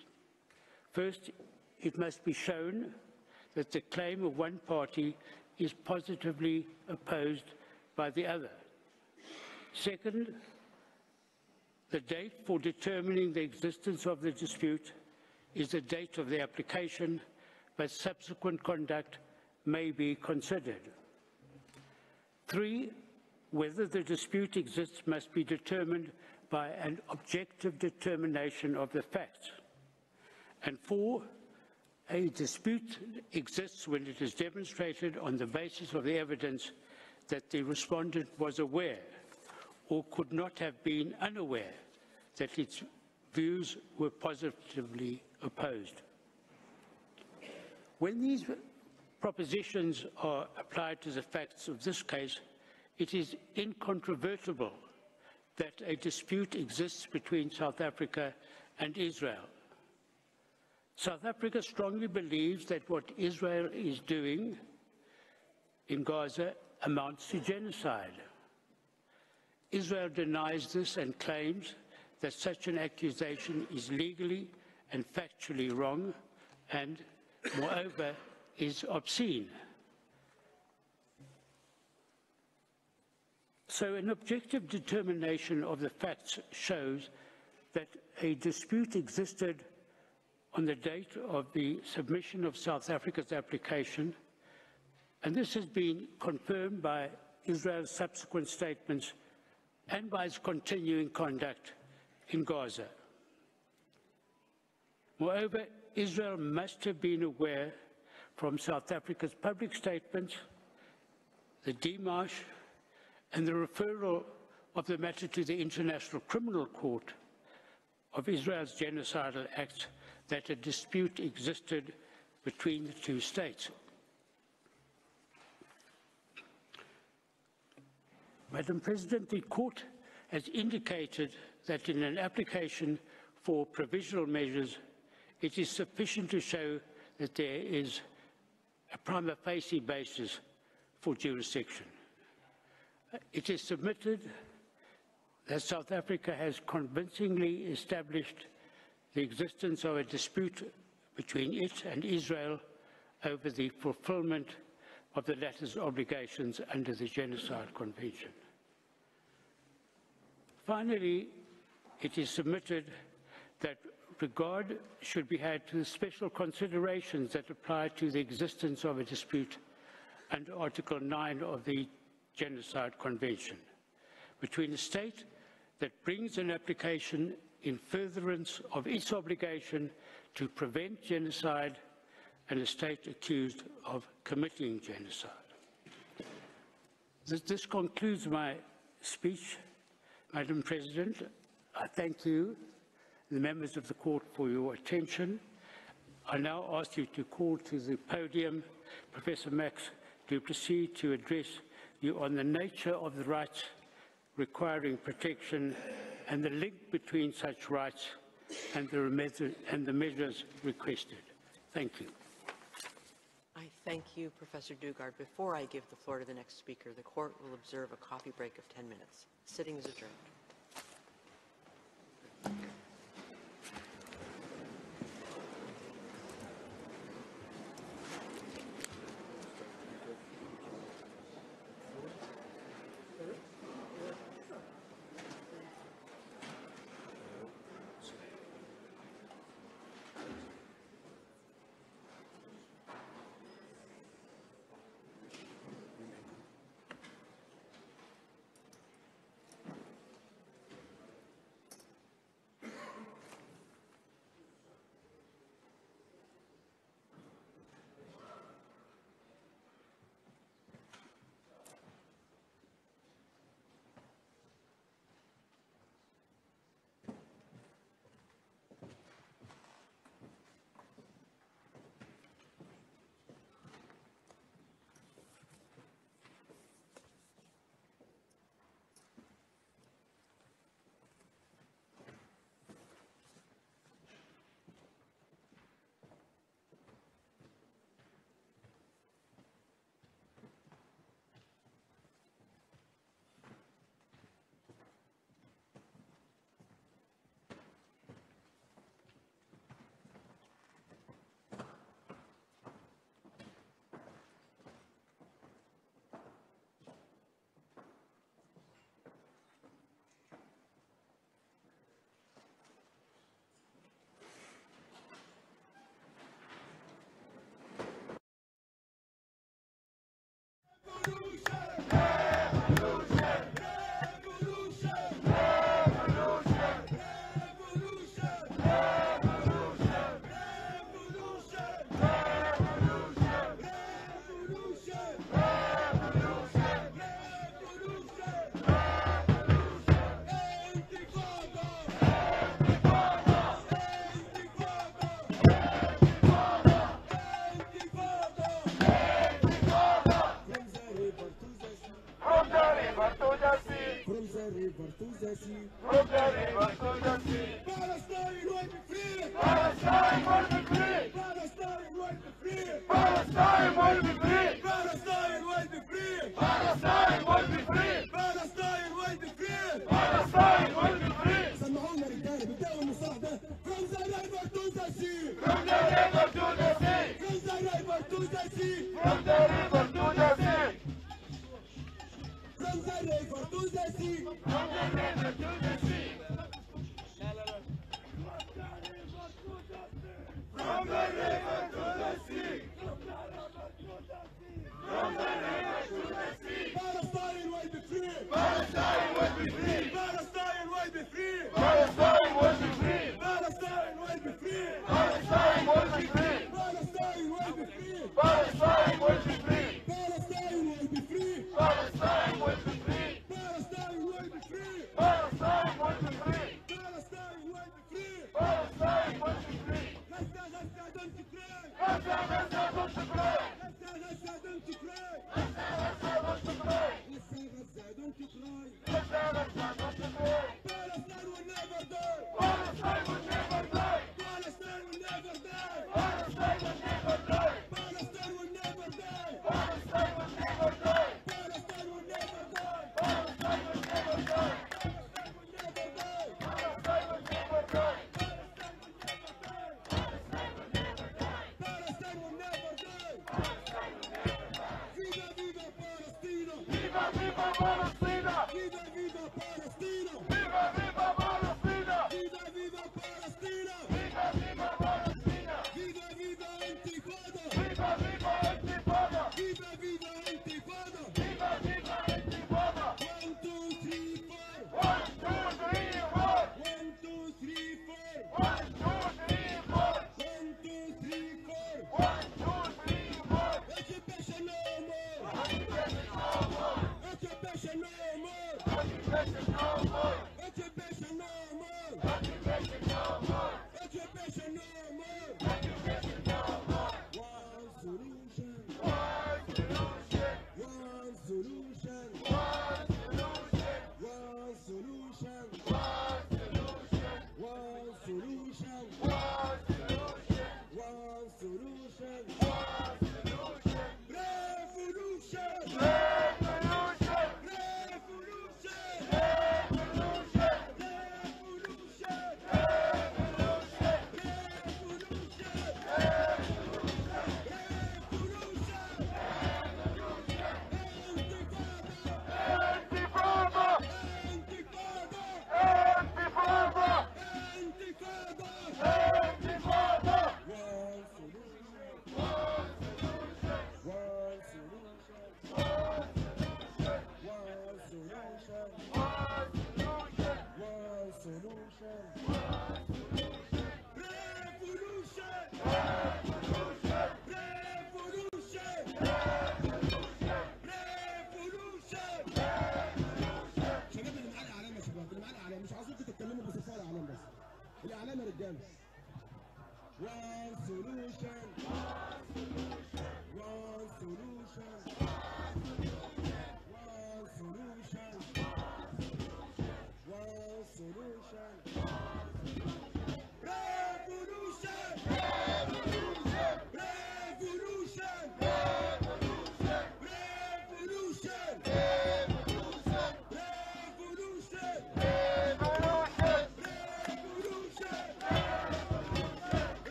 First, it must be shown that the claim of one party is positively opposed by the other. Second, the date for determining the existence of the dispute is the date of the application, but subsequent conduct may be considered. 3, whether the dispute exists must be determined by an objective determination of the facts. And 4, a dispute exists when it is demonstrated on the basis of the evidence that the respondent was aware or could not have been unaware that its views were positively opposed. When these propositions are applied to the facts of this case, it is incontrovertible that a dispute exists between South Africa and Israel. South Africa strongly believes that what Israel is doing in Gaza amounts to genocide. Israel denies this and claims that such an accusation is legally and factually wrong and, moreover, is obscene. So an objective determination of the facts shows that a dispute existed on the date of the submission of South Africa's application, and this has been confirmed by Israel's subsequent statements and by its continuing conduct in Gaza. Moreover, Israel must have been aware from South Africa's public statements, the démarche, and the referral of the matter to the International Criminal Court of Israel's genocidal acts that a dispute existed between the two states. Madam President, the Court has indicated that in an application for provisional measures, it is sufficient to show that there is a prima facie basis for jurisdiction. It is submitted that South Africa has convincingly established the existence of a dispute between it and Israel over the fulfillment of the latter's obligations under the Genocide Convention. Finally, it is submitted that regard should be had to the special considerations that apply to the existence of a dispute under Article 9 of the Genocide Convention between a state that brings an application in furtherance of its obligation to prevent genocide and a state accused of committing genocide. This concludes my speech. Madam President, I thank you, the members of the Court, for your attention. I now ask you to call to the podium Professor Max du Plessis to address you on the nature of the rights requiring protection and the link between such rights and the measures requested. Thank you. I thank you, Professor Dugard. Before I give the floor to the next speaker, the Court will observe a coffee break of 10 minutes. Sitting is adjourned. From the river to the sea.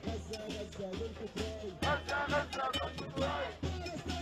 غزة غزة بنت تراي